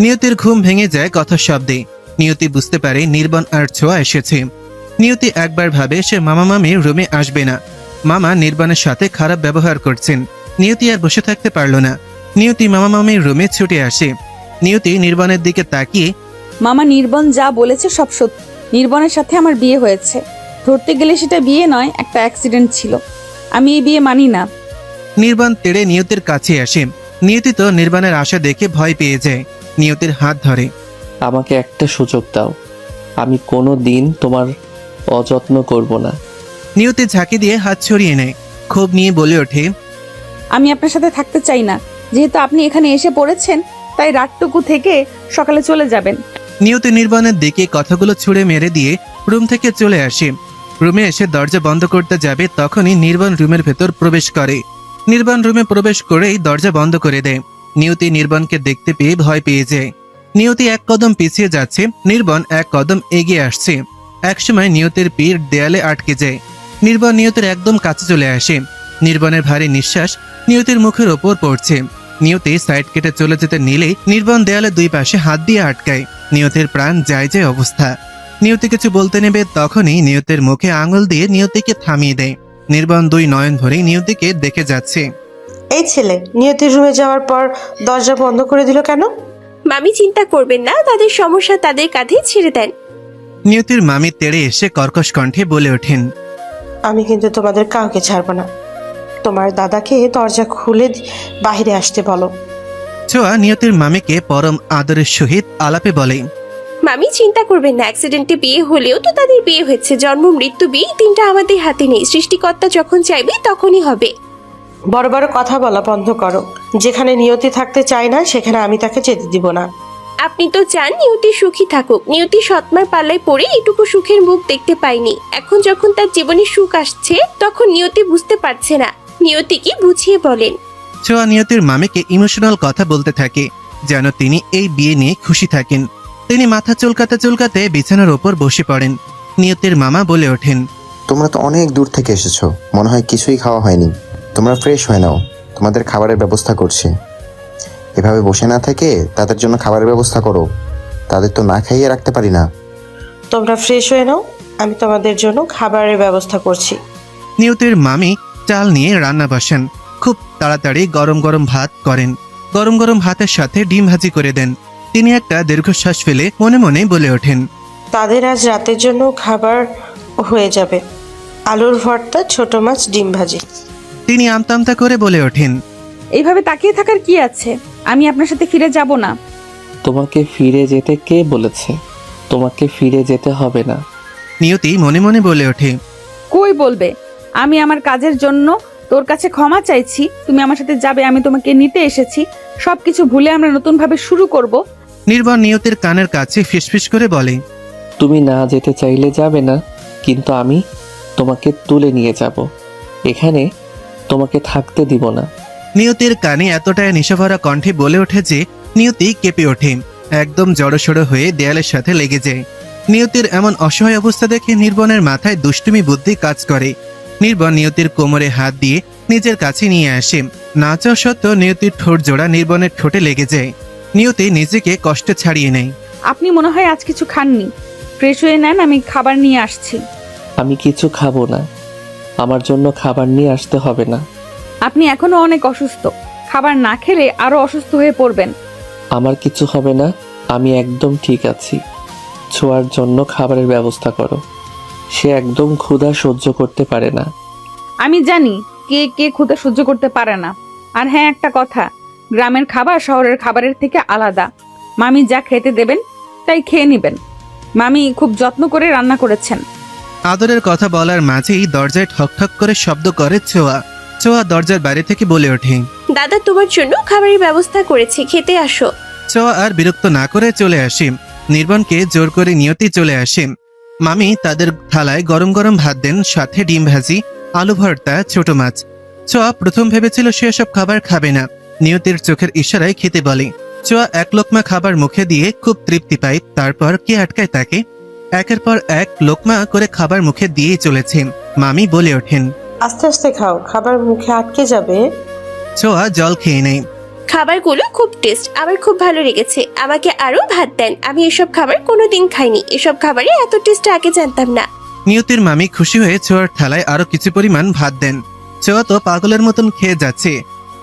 নিয়তির ঘুম ভেঙে যায় কথার শব্দে। নিয়তি বুঝতে পারে নির্বাণ আর ছোঁয়া এসেছে। নিয়তি একবার ভাবে সে মামা মামির রুমে আসবে না। মামা নির্বাণের সাথে খারাপ ব্যবহার করছেন। নিয়তি আর বসে থাকতে পারল না। নিয়তি মামা মামির রুমে ছুটে আসে। নিয়তি নির্বাণের দিকে তাকিয়ে, মামা নির্বন যা বলেছে সব সত্যি। নির্বনের সাথে আমার বিয়ে হয়েছে। ধরতে গেলে সেটা বিয়ে নয়, একটা অ্যাক্সিডেন্ট ছিল। আমি এই বিয়ে মানি না। নির্বাণ তেড়ে নিয়তির কাছে আসে। নিয়তি তো নির্বাণের আশা দেখে ভয় পেয়ে যায়। নিয়তির হাত ধরে। আমাকে একটা সুযোগ দাও, আমি কোনো দিন তোমার অযত্ন করব না। নিয়তি ঝাঁকি দিয়ে হাত ছড়িয়ে নেয়। ক্ষোভ নিয়ে বলে ওঠে। আমি আপনার সাথে থাকতে চাই না। যেহেতু আপনি এখানে এসে পড়েছেন, তাই রাতটুকু থেকে সকালে চলে যাবেন। নিয়তি নির্বাণের দিকে কথাগুলো ছুঁড়ে মেরে দিয়ে রুম থেকে চলে আসে। রুমে এসে দরজা বন্ধ করতে যাবে, তখনই নির্বাণ রুমের ভেতর প্রবেশ করে। নির্বাণ রুমে প্রবেশ করেই দরজা বন্ধ করে দেয়। নিয়তি নির্বাণকে দেখতে পেয়ে ভয় পেয়ে যায়। নিয়তি এক কদম পিছিয়ে যাচ্ছে, নির্বাণ এক কদম এগিয়ে আসছে। একসময় নিয়তির পিঠ দেয়ালে আটকে যায়। নির্বাণ নিয়তির একদম কাছে চলে আসে। নির্বাণের ভারী নিঃশ্বাস নিয়তির মুখের ওপর পড়ছে। নিয়তি সাইড কেটে চলে যেতে নিলেই নির্বাণ দেয়ালে দুই পাশে হাত দিয়ে আটকায়। নিয়তির প্রাণ যায় যায় অবস্থা। নিয়তি কিছু বলতে নেবে, তখনই নিয়তির মুখে আঙুল দিয়ে নিয়তিকে থামিয়ে দেয়। নির্বাণ দুই নয়ন ভরে নিয়তিকে দেখে যাচ্ছে। এই ছেলে নিয়তির রুমে যাওয়ার পর দরজা বন্ধ করে দিল কেন? মামি চিন্তা করবেন না, তাদের সমস্যা তাদের কাঁধে ছেড়ে দেন। নিয়তির মামি তেড়ে এসে কর্কশ কণ্ঠে বলে ওঠেন। আমি কিন্তু তোমাদের কাউকে ছাড়বো না। তোমার দাদাকে দরজা খুলে বাইরে আসতে বলো। ছোঁয়া নিয়তির মামিকে পরম আদরের সহিত আলাপে বলে। মামি চিন্তা করবেন না, অ্যাক্সিডেন্টে বিয়ে হলেও তো তাদের বিয়ে হয়েছে। জন্ম মৃত্যু বিয়ে তিনটা আমাদের হাতে নেই। সৃষ্টিকর্তা যখন চাইবে তখনই হবে। বড় বড় কথা বলা বন্ধ করো। যেখানে নিয়তি থাকতে চায় না সেখানে আমি তাকে যেতে দিব না। আপনি তো চান নিয়তি সুখী থাকুক। নিয়তি সৎমার পাল্লায় পড়ে এটুকু সুখের মুখ দেখতে পাইনি। এখন যখন তার জীবনে সুখ আসছে, তখন নিয়তি বুঝতে পারছে না। নিয়তিকে বুঝিয়ে বলেন। ছোঁয়া নিয়তির মামিকে ইমোশনাল কথা বলতে থাকে, যেন তিনি এই বিয়ে নিয়ে খুশি থাকেন। তিনি মাথা চুলকাতে চুলকাতে বিছানার ওপর বসে পড়েন। নিয়তির মামা বলে ওঠেন। তোমরা তো অনেক দূর থেকে এসেছো, মনে হয় কিছুই খাওয়া হয়নি। তোমরা ফ্রেশ হয়ে নাও, তোমাদের খাবারের ব্যবস্থা করছি। এভাবে বসে না থেকে তাদের জন্য খাবারের ব্যবস্থা করো। তাদের তো না খাইয়ে রাখতে পারি না। তোমরা ফ্রেশ হয়ে নাও, আমি তোমাদের জন্য খাবারের ব্যবস্থা করছি। নিয়তির মামি চাল নিয়ে রান্না বসেন। খুব তাড়াতাড়ি গরম গরম ভাত করেন। গরম গরম ভাতের সাথে ডিম ভাজি করে দেন। তিনি একটা দীর্ঘশ্বাস ফেলে মনে মনে বলে ওঠেন। তাদের আজ রাতের জন্য খাবার হয়ে যাবে। আলুর ভর্তা, ছোট মাছ, ডিম ভাজি। তিনি আমতা আমতা করে বলে ওঠেন। এইভাবে তাকিয়ে থাকার কি আছে? আমি আপনার সাথে ফিরে যাব না। তোমাকে ফিরে যেতে কে বলেছে? তোমাকে ফিরে যেতে হবে না। নিয়তি মনে মনে বলে ওঠে। কই বলবে? আমি আমার কাজের জন্য তোর কাছে ক্ষমা চাইছি। তুমি আমার সাথে যাবে, আমি তোমাকে নিতে এসেছি। সবকিছু ভুলে আমরা নতুনভাবে শুরু করব। নির্বাণ নিয়তির কানের কাছে ফিসফিস করে বলে। তুমি না যেতে চাইলে যাবে না, কিন্তু আমি তোমাকে তুলে নিয়ে যাব। এখানে তোমাকে থাকতে দিব না। নিয়তির কানে এতটাই নেশাভরা কণ্ঠে বলে ওঠে যে নিয়তি কেঁপে ওঠে। একদম জড়সড় হয়ে দেয়ালের সাথে লেগে যায়। নিয়তির এমন অসহায় অবস্থা দেখে নির্বাণের মাথায় দুষ্টুমি বুদ্ধি কাজ করে। নির্বাণ নিয়তির কোমরে হাত দিয়ে নিজের কাছে নিয়ে আসে। না চাওয়া সত্ত্বেও নিয়তির ঠোঁট জোড়া নির্বনের ঠোঁটে লেগে যায়। নিয়তি নিজেকে কষ্টে ছাড়িয়ে নেয়। আপনি মনে হয় আজ কিছু খাননি, ফ্রেশ হয়ে নেন, আমি খাবার নিয়ে আসছি। আমি কিছু খাবো না, আমার জন্য খাবার নিয়ে আসতে হবে না। আপনি এখনো অনেক অসুস্থ, খাবার না খেলে আরো অসুস্থ হয়ে পড়বেন। আমার কিছু হবে না, আমি একদম ঠিক আছি। ছোঁয়ার জন্য খাবারের ব্যবস্থা করো, সে একদম ক্ষুধা সহ্য করতে পারে না। আমি জানি কে কে ক্ষুধা সহ্য করতে পারে না। আর হ্যাঁ, একটা কথা, গ্রামের খাবার শহরের খাবারের থেকে আলাদা। মামি যা খেতে দেবেন তাই খেয়ে নেবেন। মামি খুব যত্ন করে রান্না করেছেন। আদরের কথা বলার মাঝেই দরজায় ঠকঠক করে শব্দ করে ছোঁয়া। ছোঁয়া দরজার বাইরে থেকে বলে ওঠে। দাদা তোমার জন্য খাবারের ব্যবস্থা করেছি, খেতে আসো। ছোঁয়া আর বিরক্ত না করে চলে আসে। নির্বাণকে জোর করে নিয়তি চলে আসে। মামি তাদের থালায় গরম গরম ভাত দেন, সাথে ডিম ভাজি, আলু ভর্তা, ছোট মাছ। ছোঁয়া প্রথম ভেবেছিল সে সব খাবার খাবে না, নিয়তির চোখের ইশারায় খেতে বলে। ছোঁয়া এক লোকমা খাবার মুখে দিয়ে খুব তৃপ্তি পায়। তারপর কে আটকায় তাকে? একের পর এক লোকমা করে খাবার মুখে দিয়েই চলেছে। মামি বলে ওঠেন। আস্তে আস্তে খাও, খাবার মুখে আটকে যাবে। ছোঁয়া জল খেয়ে নেয়। খাবারগুলো খুব টেস্ট, আমার খুব ভালো লেগেছে। আমাকে আরো ভাত দেন, আমি এসব খাবার কোনোদিন খাইনি। এসব খাবারে এত টেস্ট আগে জানতাম না। নিয়তির মামি খুশি হয়ে ছোঁয়ার থালায় আরো কিছু পরিমাণ ভাত দেন। ছোঁয়া তো পাগলের মতন খেয়ে যাচ্ছে।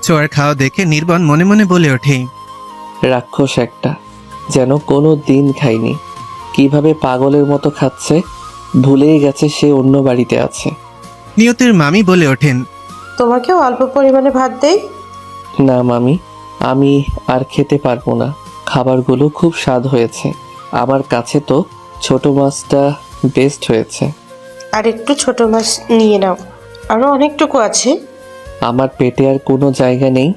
ছোঁয়ার খাওয়া দেখে নির্বাণ মনে মনে বলে ওঠে। রাক্ষস একটা, যেন কোনো দিন খাইনি। কিভাবে পাগলের মতো খাচ্ছে, ভুলেই গেছে সে অন্য বাড়িতে আছে। নিয়তির মামি বলে ওঠেন। তোমাকেও অল্প পরিমাণে ভাত দেই। না মামি, আমি আর খেতে পারবো না। খাবারগুলো খুব স্বাদ হয়েছে। আমার কাছে তো ছোট মাছটা বেস্ট হয়েছে। আর একটু ছোট মাছ নিয়ে নাও, আরো অনেকটুকু আছে। আমার পেটে আর কোনো জায়গা নেই,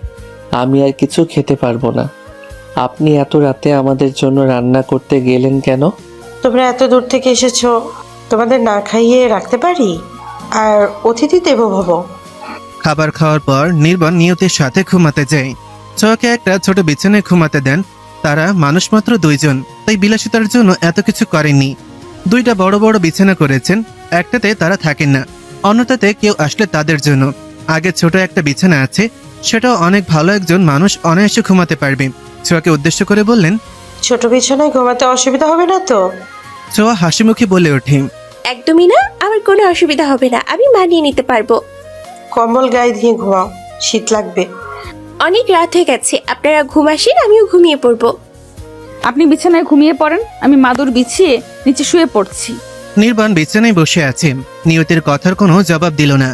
আমি আর কিছু খেতে পারবো না। আপনি এত রাতে আমাদের জন্য রান্না করতে গেলেন কেন? তোমরা এত দূর থেকে এসেছো, তোমাদের না খাইয়ে রাখতে পারি? আর অতিথি দেবো ভব। খাবার খাওয়ার পর নির্বাণ নিয়তির সাথে ঘুমাতে যায়। ছোঁয়াকে একটা ছোট বিছানায় ঘুমাতে দেন। তারা মানুষ মাত্র দুইজন, তাই বিলাসিতার জন্য এত কিছু করেননি। দুইটা বড় বড় বিছানা করেছেন, একটাতে তারা থাকেন না, অন্যটাতে কেউ আসলে তাদের জন্য। আগে ছোট একটা বিছানা আছে, সেটাও অনেক ভালো, একজন মানুষ অনায়াসে ঘুমাতে পারবে। ছোঁয়াকে উদ্দেশ্য করে বললেন। ছোট বিছানায় ঘুমাতে অসুবিধা হবে না তো? ছোঁয়া হাসি মুখে বলে ওঠে। একদমই না, আমার কোনো অসুবিধা হবে না, আমি মানিয়ে নিতে পারবো। কম্বল গায়ে দিয়ে ঘুমাও, শীত লাগবে। অনেক রাত হয়ে গেছে, আপনারা ঘুম আসেন, আমিও ঘুমিয়ে পড়বো। আপনি বিছানায় ঘুমিয়ে পড়েন, আমি মাদুর বিছিয়ে নিচে শুয়ে পড়ছি। নির্বাণ বিছানায় বসে আছে। নিয়তির কথার কোনো জবাব দিল না।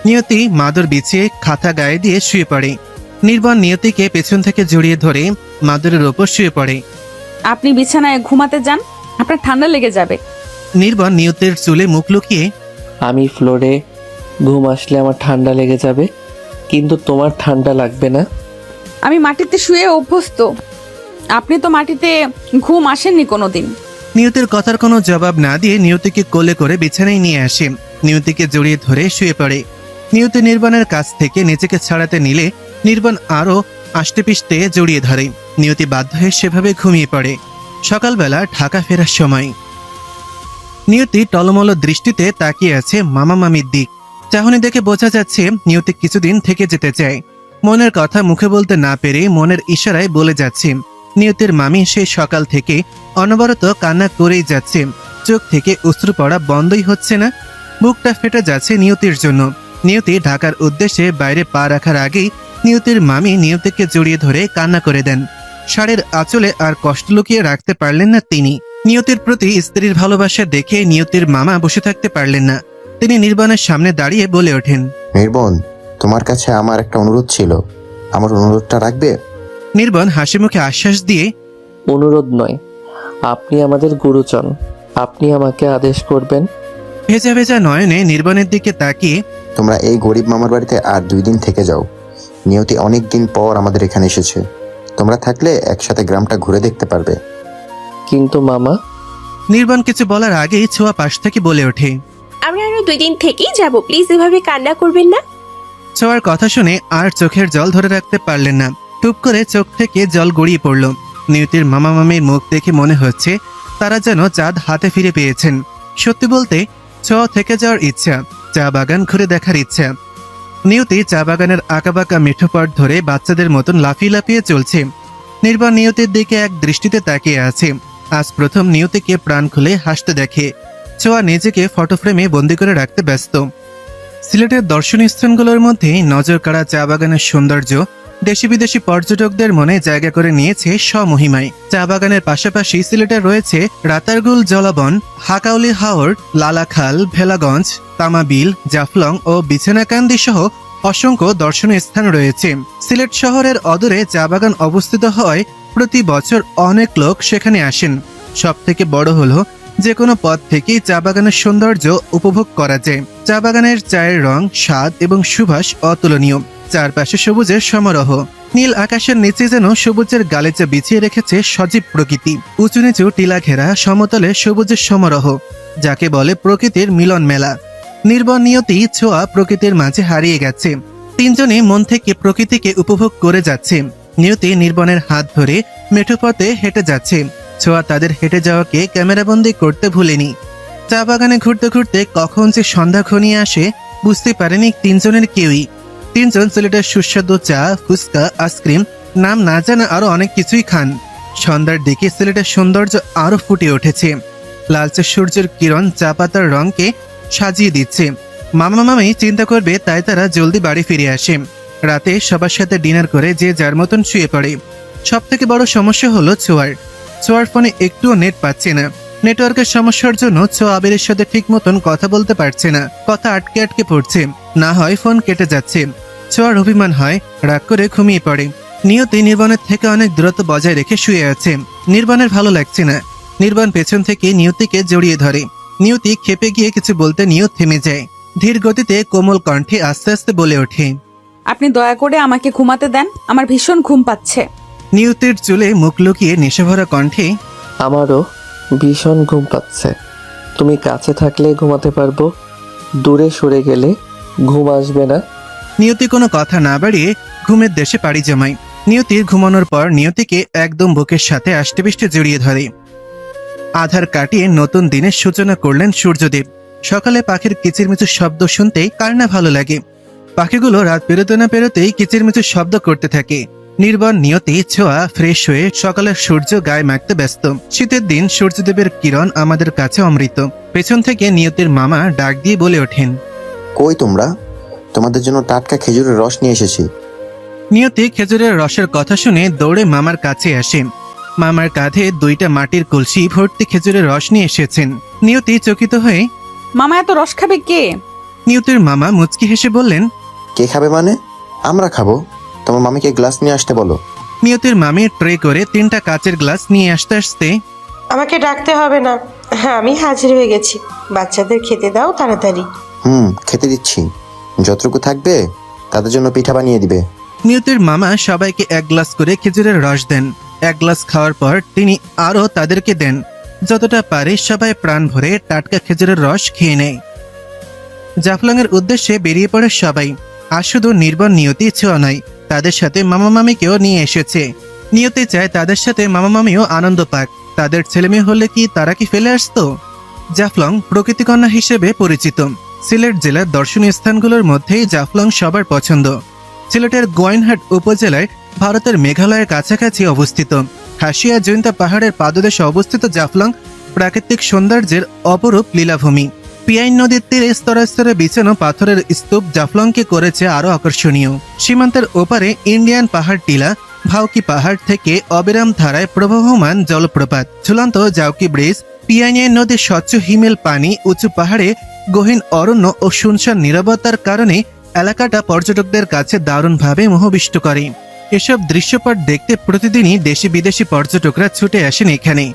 নিয়তি মাদুর বিছিয়ে খাতা গায়ে দিয়ে শুয়ে পড়ে। নির্বাণ নিয়তিকে পেছন থেকে জড়িয়ে ধরে মাদুরের ওপর শুয়ে পড়ে। আপনি বিছানায় ঘুমাতে যান, আপনার ঠান্ডা লেগে যাবে। নির্বাণ নিয়তির চুলে মুখ লুকিয়ে। আমি ফ্লোরে ঘুম আসলে আমার ঠান্ডা লেগে যাবে, কিন্তু তোমার ঠান্ডা লাগবে না। আমি মাটিতে শুয়ে অভ্যস্ত, আপনি তো মাটিতে ঘুম আসেননি কোনোদিন। নিয়তির কথার কোনো জবাব না দিয়ে নিয়তিকে কোলে করে বিছানায় নিয়ে আসে। নিয়তিকে জড়িয়ে ধরে শুয়ে পড়ে। নিয়তি নির্বাণের কাছ থেকে নিজেকে ছাড়াতে নিলে নির্বাণ আরো আষ্টে পিষ্টে জড়িয়ে ধরে। নিয়তি বাধ্য হয়ে সেভাবে ঘুমিয়ে পড়ে। সকালবেলা ঢাকা ফেরার সময় নিয়তি টলমল দৃষ্টিতে তাকিয়ে আছে মামা মামির দিক। চাহনি দেখে বোঝা যাচ্ছে নিয়তি কিছুদিন থেকে যেতে চায়। মনের কথা মুখে বলতে না পেরে মনের ইশারায় বলে যাচ্ছে। নিয়তির মামি সেই সকাল থেকে অনবরত কান্না করেই যাচ্ছে। চোখ থেকে অশ্রু পড়া বন্ধই হচ্ছে না। বুকটা ফেটে যাচ্ছে নিয়তির জন্য। নিয়তি ঢাকার উদ্দেশ্যে বাইরে পা রাখার আগেই নিয়তির মামি নিয়তিকে জড়িয়ে ধরে কান্না করে দেন। শাড়ির আঁচলে আর কষ্ট লুকিয়ে রাখতে পারলেন না তিনি। নিয়তির প্রতি স্ত্রীর ভালোবাসা দেখে নিয়তির মামা বসে থাকতে পারলেন না। তিনি নির্বাণের সামনে দাঁড়িয়ে বলে ওঠেন। নির্বাণ, তোমার কাছে আমার একটা অনুরোধ ছিল, আমার অনুরোধটা রাখবে? নির্বাণ হাসি মুখে আশ্বাস দিয়ে। অনুরোধ নয়, আপনি আমাদের গুরুজন, আপনি আমাকে আদেশ করবেন। ভেজা ভেজা নয়নে নির্বাণের দিকে তাকিয়ে। তোমরা এই গরিব মামার বাড়িতে আর 2 দিন থেকে যাও। নিয়তি অনেক দিন পর আমাদের এখানে এসেছে, তোমরা থাকলে একসাথে গ্রামটা ঘুরে দেখতে পারবে। কিন্তু মামা। নির্বাণ কিছু বলার আগেই ছোঁয়া পাশ থেকে বলে ওঠে। আমরা আরো 2 দিন থেকেই যাবো, প্লিজ এভাবে কান্না করবেন না। ছোঁয়ার কথা শুনে আর চোখের জল ধরে রাখতে পারলেন না। টুপ করে চোখ থেকে জল গড়িয়ে পড়ল। নিয়তির মামা মামির মুখ দেখে মনে হচ্ছে তারা যেন চাঁদ হাতে ফিরে পেয়েছেন। সত্যি বলতে ছোঁয়া থেকে যাওয়ার ইচ্ছা, চা বাগান ঘুরে দেখার ইচ্ছা। নিয়তি চা বাগানের আঁকাবাঁকা মেঠো পথ ধরে বাচ্চাদের মতন লাফিয়ে লাফিয়ে চলছে। নির্বাণ নিয়তির দিকে এক দৃষ্টিতে তাকিয়ে আছে। আজ প্রথম নিয়তিকে প্রাণ খুলে হাসতে দেখে। ছোঁয়া নিজেকে ফটো ফ্রেমে বন্দি করে রাখতে ব্যস্ত। সিলেটের দর্শনীয় স্থানগুলোর মধ্যে নজর কাড়া চা বাগানের সৌন্দর্য দেশি বিদেশি পর্যটকদের মনে জায়গা করে নিয়েছে স্বমহিমায়। চা বাগানের পাশাপাশি সিলেটে রয়েছে রাতারগুল জলবন, হাকাউলি হাওর, লালাখাল, ভেলাগঞ্জ, তামাবিল, জাফলং ও বিছানাকান্দি সহ অসংখ্য দর্শনীয় স্থান রয়েছে। সিলেট শহরের অদূরে চা বাগান অবস্থিত হওয়ায় প্রতি বছর অনেক লোক সেখানে আসেন। সব থেকে বড় হলো যে কোনো পথ থেকেই চা বাগানের সৌন্দর্য উপভোগ করা যায়। চা বাগানের চায়ের রং, স্বাদ এবং সুবাস অতুলনীয়। চারপাশে সবুজের সমারোহ। নীল আকাশের নিচে যেন সবুজের গালিচা বিছিয়ে রেখেছে সজীব প্রকৃতি। উঁচু নিচু টিলা ঘেরা সমতলে সবুজের সমারোহ, যাকে বলে প্রকৃতির মিলন মেলা। নির্বাণ নিয়তি ছোঁয়া প্রকৃতির মাঝে হারিয়ে গেছে। তিনজনই মন থেকে প্রকৃতিকে উপভোগ করে যাচ্ছে। নিয়তি নির্বাণের হাত ধরে মেঠো পথে হেঁটে যাচ্ছে। ছোঁয়া তাদের হেঁটে যাওয়াকে ক্যামেরাবন্দি করতে ভুলেনি। চা বাগানে ঘুরতে ঘুরতে কখন যে সন্ধ্যা ঘনিয়ে আসে বুঝতে পারেনি তিনজনের কেউই। তিনজন সিলেটের সুস্বাদু চা, ফুচকা, আইসক্রিম, নাম না জানা আরো অনেক কিছুই খান। সন্ধ্যার দিকে সিলেটের সৌন্দর্য আরো ফুটে উঠেছে। লালচে সূর্যের কিরণ চা পাতার রঙকে সাজিয়ে দিচ্ছে। মামা মামি চিন্তা করবে তাই তারা জলদি বাড়ি ফিরে আসে। রাতে সবার সাথে ডিনার করে যে যার মতন শুয়ে পড়ে। সব থেকে বড় সমস্যা হলো ছোঁয়ার ফোনে একটুও নেট পাচ্ছে না। নেটওয়ার্কের সমস্যার জন্য ছোঁয়া আবিরের সাথে ঠিক মতন কথা বলতে পারছে না। কথা আটকে আটকে পড়ছে, না হয় ফোন কেটে যাচ্ছে। ছোঁয়ার অভিমান হয়, রাগ করে ঘুমিয়ে পড়ে। নিয়তি নির্বাণের থেকে অনেক দূরত্ব বজায় রেখে শুয়ে আছে। নির্বাণের ভালো লাগছে না। নির্বাণ পেছন থেকে নিয়তিকে জড়িয়ে ধরে। নিয়তি খেপে গিয়ে কিছু বলতে নিয়ত থেমে যায়। ধীর গতিতে কোমল কণ্ঠে আস্তে আস্তে বলে ওঠে, আপনি দয়া করে আমাকে ঘুমাতে দেন, আমার ভীষণ ঘুম পাচ্ছে। নিয়তির চুলে মুখ লুকিয়ে নেশাভরা কণ্ঠে, আমারও ভীষণ ঘুম পাচ্ছে। তুমি কাছে থাকলে ঘুমাতে পারবো, দূরে সরে গেলে ঘুম আসবে না। নিয়তি কোনো কথা না বাড়িয়ে ঘুমের দেশে পাড়ি জমায়। নিয়তির ঘুমানোর পর নিয়তিকে একদম বুকের সাথে আষ্টেপৃষ্টে জড়িয়ে ধরে। আধার কাটিয়ে নতুন দিনের সূচনা করলেন সূর্যদেব। সকালে পাখির কিচিরমিচির শব্দ শুনতেই কার না ভালো লাগে। পাখিগুলো রাত পেরোতে না পেরোতেই কিচিরমিচির শব্দ করতে থাকে। নির্বাণ, নিয়তি, ছোঁয়া ফ্রেশ হয়ে সকালের সূর্য গায়ে মাখতে ব্যস্ত। শীতের দিন সূর্যদেবের কিরণ আমাদের কাছে অমৃত। পেছন থেকে নিয়তির মামা ডাক দিয়ে বলে ওঠেন, কই তোমরা? তোমাদের জন্য টাটকা খেজুরের রস নিয়ে এসেছি। নিয়তি খেজুরের রসের কথা শুনে দৌড়ে মামার কাছে আসে। মামার কাঁধে দুইটা মাটির কলসি ভর্তি খেজুরের রস নিয়ে এসেছেন। নিয়তি চকিত হয়ে, মামা এত রস খাবে কে? নিয়তির মামা মুচকি হেসে বললেন, কে খাবে মানে? আমরা খাবো। তোমার মামিকে গ্লাস নিয়ে আসতে বলো। নিয়তির মামি ট্রে করে 3টা কাচের গ্লাস নিয়ে আসতে আসতে, আমাকে ডাকতে হবে না, হ্যাঁ আমি হাজির হয়ে গেছি। বাচ্চাদের খেতে দাও তাড়াতাড়ি। খেতে দিচ্ছি। যতটুকু থাকবে তাদের জন্য পিঠা বানিয়ে দিবে। নিয়তির মামা সবাইকে 1 গ্লাস করে খেজুরের রস দেন। 1 গ্লাস খাওয়ার পর তিনি আরও তাদেরকে দেন। যতটা পারে সবাই প্রাণ ভরে টাটকা খেজুরের রস খেয়ে নেয়। জাফলংয়ের উদ্দেশ্যে বেরিয়ে পড়ে সবাই। আর শুধু নির্বাণ, নিয়তি, ছোঁয়া নয়, তাদের সাথে মামা মামিকেও নিয়ে এসেছে। নিয়তি চায় তাদের সাথে মামা মামিও আনন্দ পাক। তাদের ছেলেমেয়ে হলে কি তারা কি ফেলে আসতো? জাফলং প্রকৃতিকন্যা হিসেবে পরিচিত। সিলেট জেলার দর্শনীয় স্থানগুলোর মধ্যেই জাফলং সবার পছন্দ। সিলেটের গোয়াইনহাট উপজেলায় ভারতের মেঘালয়ের কাছাকাছি অবস্থিত। খাসিয়া জৈন্তা পাহাড়ের পাদদেশে অবস্থিত জাফলং প্রাকৃতিক সৌন্দর্যের অপরূপ লীলাভূমি। পিয়াইন নদীর তীরে স্তরে স্তরে বিছানো পাথরের স্তূপ জাফলংকে করেছে আরো আকর্ষণীয়। সীমান্তের ওপারে ইন্ডিয়ান পাহাড় টিলা, ভাউকি পাহাড় থেকে অবিরাম ধারায় প্রবহমান জলপ্রপাত, ঝুলন্ত জাউকি ব্রিজ, পিয়াইন নদীর স্বচ্ছ হিমেল পানি, উঁচু পাহাড়ে গহীন অরণ্য ও শুনশান নীরবতার কারণে এলাকাটা পর্যটকদের কাছে দারুণভাবে মোহবিষ্ট করে। এসব দৃশ্যপট দেখতে প্রতিদিনই দেশি বিদেশি পর্যটকরা ছুটে আসেন এখানে।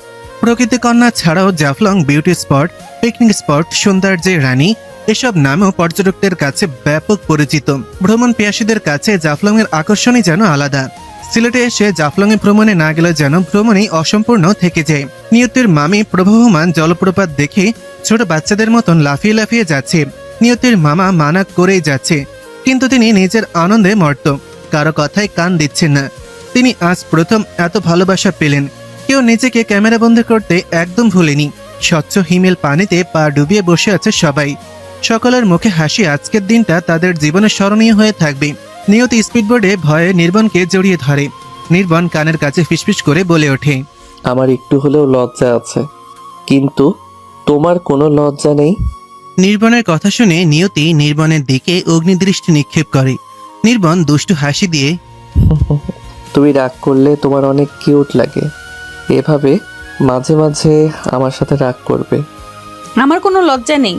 প্রকৃতিকন্যা ছাড়াও Jaflong beauty spot, picnic spot, সৌন্দর্যের রানী এসব নামেও পর্যটকদের কাছে ব্যাপক পরিচিত। ভ্রমণ পিয়াসীদের কাছে জাফলংয়ের আকর্ষণই যেন আলাদা। সিলেটে এসে জাফলংয়ে ভ্রমণে না গেলে যেন ভ্রমণই অসম্পূর্ণ থেকে যায়। নিয়তির মামি প্রবহমান জলপ্রপাত দেখে ছোট বাচ্চাদের মতন লাফিয়ে লাফিয়ে যাচ্ছে। নিয়তির মামা মানা করেই যাচ্ছে, কিন্তু তিনি নিজের আনন্দে মর্ত। কারো কথায় কান দিচ্ছেন না। তিনি আজ প্রথম এত ভালোবাসা পেলেন। কেউ নিজেকে ক্যামেরাবন্দি করতে একদম ভুলেনি। স্বচ্ছ হিমেল পানিতে পা ডুবিয়ে বসে আছে সবাই। সকলের মুখে হাসি। আজকের দিনটা তাদের জীবনে স্মরণীয় হয়ে থাকবে। নিয়তি স্পিডবোর্ডে ভয়ে নির্বাণকে জড়িয়ে ধরে। নির্বাণ কানের কাছে ফিসফিস করে বলে ওঠে, আমার একটু হলেও লজ্জা আছে, কিন্তু তোমার কোনো লজ্জা নেই। নির্বাণের কথা শুনে নিয়তি নির্বাণের দিকে অগ্নিদৃষ্টি নিক্ষেপ করে। নির্বাণ দুষ্টু হাসি দিয়ে, তুমি রাগ করলে তোমার অনেক কিউট লাগে। এভাবে মাঝে মাঝে আমার সাথে রাগ করবে। আমার কোনো লজ্জা নেই।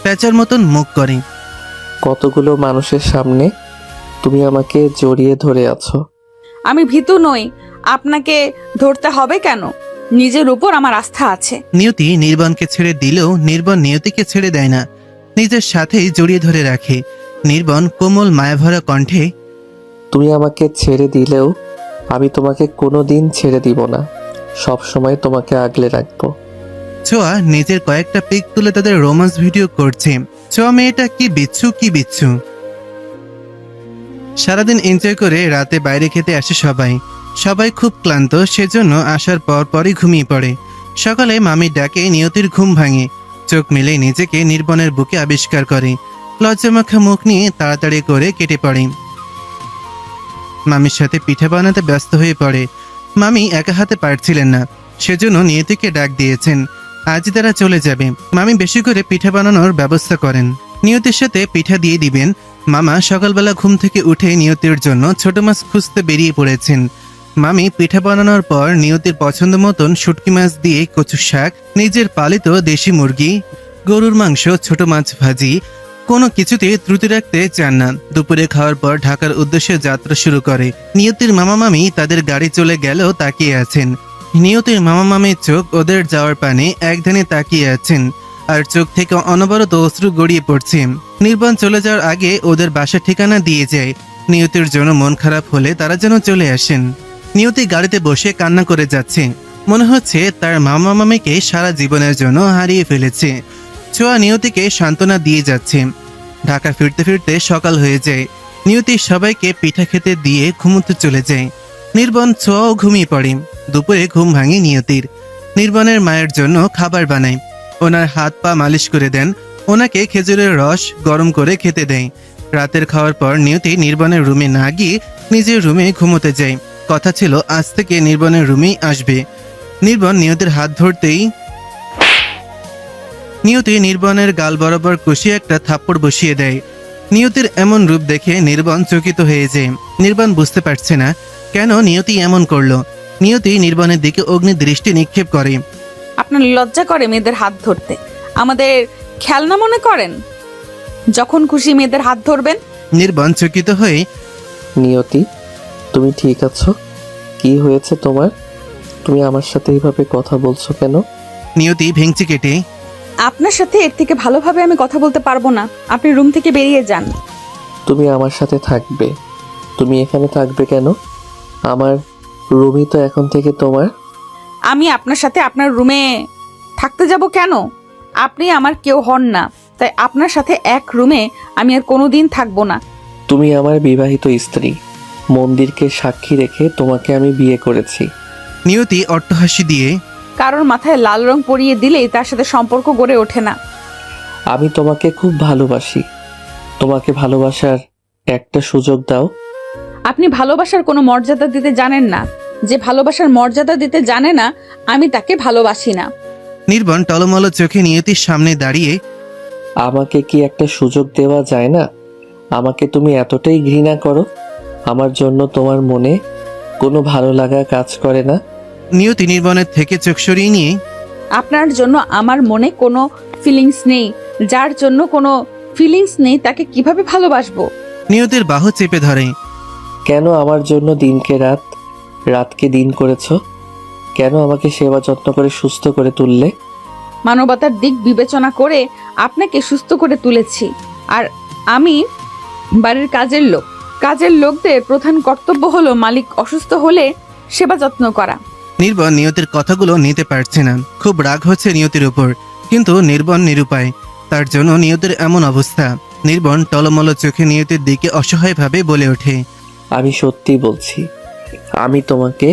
প্যাঁচার মতন মুখ করে। কতগুলো মানুষের সামনে তুমি আমাকে জড়িয়ে ধরে আছো। আমি ভীতু নই, আপনাকে ধরতে হবে কেন? নিজের উপর আমার আস্থা আছে। নিয়তি নির্বাণকে ছেড়ে দিলেও নির্বাণ নিয়তিকে ছেড়ে দেয় না, নিজের সাথেই জড়িয়ে ধরে রাখে। নির্বাণ কোমল মায়াভরা কণ্ঠে, তুমি আমাকে ছেড়ে দিলেও আমি তোমাকে কোনোদিন ছেড়ে দিব না, সব সময় তোমাকে আগলে রাখবো। ছোঁয়া নিজের কয়েকটা পিক তুলে তাদের রোমান্স ভিডিও করছে। ছোঁয়া মেয়েটা কি বিচ্ছু। সারাদিন এনজয় করে রাতে বাইরে খেতে আসে সবাই খুব ক্লান্ত, সেজন্য আসার পরই ঘুমিয়ে পড়ে। সকালে মামির ডাকে নিয়তির ঘুম ভাঙে। চোখ মেলে নিজেকে নির্বাণের বুকে আবিষ্কার করে। লজ্জামাখা মুখ নিয়ে তাড়াতাড়ি করে কেটে পড়ে। মামির সাথে পিঠা বানাতে ব্যস্ত হয়ে পড়ে। মামি একা হাতে পারছিলেন না, সেজন্য নিয়তিকে ডাক দিয়েছেন। আজ তারা চলে যাবে। মামি বেশি করে পিঠা বানানোর ব্যবস্থা করেন। নিয়তির সাথে পিঠা দিয়ে দিবেন। মামা সকালবেলা ঘুম থেকে উঠে নিয়তির জন্য ছোট মাছ খুঁজতে বেরিয়ে পড়েছেন। মামি পিঠা বানানোর পর নিয়তির পছন্দ মতন শুটকি মাছ দিয়ে কচু শাক, নিজের পালিত দেশি মুরগি, গরুর মাংস, ছোট মাছ ভাজি, কোনো কিছুতে ত্রুটি রাখতে চান না। দুপুরে খাওয়ার পর ঢাকার উদ্দেশ্যে যাত্রা শুরু করে। নিয়তির মামা মামি তাদের গাড়ি চলে গেলেও তাকিয়ে আছেন। নিয়তির মামা মামির চোখ ওদের যাওয়ার পানে একধানে তাকিয়ে আছেন, আর চোখ থেকে অনবরত অশ্রু গড়িয়ে পড়ছে। নির্বাণ চলে যাওয়ার আগে ওদের বাসার ঠিকানা দিয়ে যায়। নিয়তির জন্য মন খারাপ হলে তারা যেন চলে আসেন। নিয়তি গাড়িতে বসে কান্না করে যাচ্ছে। মনে হচ্ছে তার মামা মামিকে সারা জীবনের জন্য হারিয়ে ফেলেছে। ছোঁয়া নিয়তিকে সান্ত্বনা দিয়ে যাচ্ছে। ঢাকা ফিরতে ফিরতে সকাল হয়ে যায়। নিয়তি সবাইকে পিঠা খেতে দিয়ে ঘুমোতে চলে যায়। নির্বাণ ছোঁয়াও ঘুমিয়ে পড়ে। দুপুরে ঘুম ভাঙে নিয়তির। নির্বাণের মায়ের জন্য খাবার বানায়। ওনার হাত পা মালিশ করে দেন। ওনাকে খেজুরের রস গরম করে খেতে দেয়। রাতের খাওয়ার পর নিয়তি নির্বাণের রুমে না গিয়ে নিজের রুমে ঘুমোতে যায়। কথা ছিল আজ থেকে নির্বাণের রুমেই আসবে। নির্বাণ নিয়তির হাত ধরতেই নিয়তি নির্বাণের গাল বরাবর কষিয়ে একটা থাপ্পড় বসিয়ে দেয়। নিয়তির এমন রূপ দেখে নির্বাণ চকিত হয়ে যায়। নির্বাণ বুঝতে পারছে না কেন নিয়তি এমন করলো। নিয়তি নির্বাণের দিকে অগ্নি দৃষ্টি নিক্ষেপ করে। আপনার লজ্জা করে মেয়েদের হাত ধরতে? আমাদের খেলনা মনে করেন? যখন খুশি মেয়েদের হাত ধরবেন। নির্বাণ চকিত হয়ে, নিয়তি, তুমি ঠিক আছো? কি হয়েছে তোমার? তুমি আমার সাথে এইভাবে কথা বলছো কেন? নিয়তি ভেঙচি কেটে, আপনার সাথে এর থেকে ভালোভাবে আমি কথা বলতে পারবো না। আপনি রুম থেকে বেরিয়ে যান। তুমি আমার সাথে থাকবে। তুমি এখানে থাকবে কেন? আমার রুমই তো এখন থেকে তোমার। আমি আপনার সাথে আপনার রুমে থাকতে যাব কেন? আপনি আমার কেউ হন না, তাই আপনার সাথে এক রুমে আমি আর কোনোদিন থাকবো না। তুমি আমার বিবাহিত স্ত্রী। মন্দিরকে সাক্ষী রেখে তোমাকে আমি বিয়ে করেছি। নিয়তি অট্টহাসি দিয়ে, কারোর মাথায় লাল রং পরিয়ে দিলেই তার সাথে সম্পর্ক গড়ে ওঠে না। আমি তোমাকে খুব ভালোবাসি। তোমাকে ভালোবাসার একটা সুযোগ দাও। আপনি ভালোবাসার কোনো মর্যাদা দিতে জানেন না। যে ভালোবাসার মর্যাদা দিতে জানে না, আমি তাকে ভালোবাসি না। নির্বাণ টলমল চোখে নিয়তির সামনে দাঁড়িয়ে, আমাকে কি একটা সুযোগ দেওয়া যায় না? আমাকে তুমি এতটাই ঘৃণা করো? আমার জন্য তোমার মনে কোনো ভালো লাগা কাজ করে না? নিয়তি নির্বাণের থেকে চোখ সরিয়ে নিয়ে, আপনার জন্য আমার মনে কোনো ফিলিংস নেই। যার জন্য কোনো ফিলিংস নেই তাকে কিভাবে ভালোবাসবো? নিয়তির বাহু চেপে ধরে। কেন আমার জন্য দিনকে রাত, রাতকে দিন করেছো? কেন আমাকে সেবা যত্ন করে সুস্থ করে তুললে? মানবতার দিক বিবেচনা করে আপনাকে সুস্থ করে তুলেছি। আর আমি বাড়ির কাজের লোকদের প্রধান কর্তব্য হলো মালিক অসুস্থ হলে সেবা যত্ন করা। নির্বাণ নিয়তির কথাগুলো নিতে পারছে না। খুব রাগ হচ্ছে নিয়তির উপর, কিন্তু নির্বাণ নিরুপায়। তার জন্য নিয়তির এমন অবস্থা। নির্বাণ টলমল চোখে নিয়তির দিকে অসহায়ভাবে বলে ওঠে, আমি সত্যি বলছি, আমি তোমাকে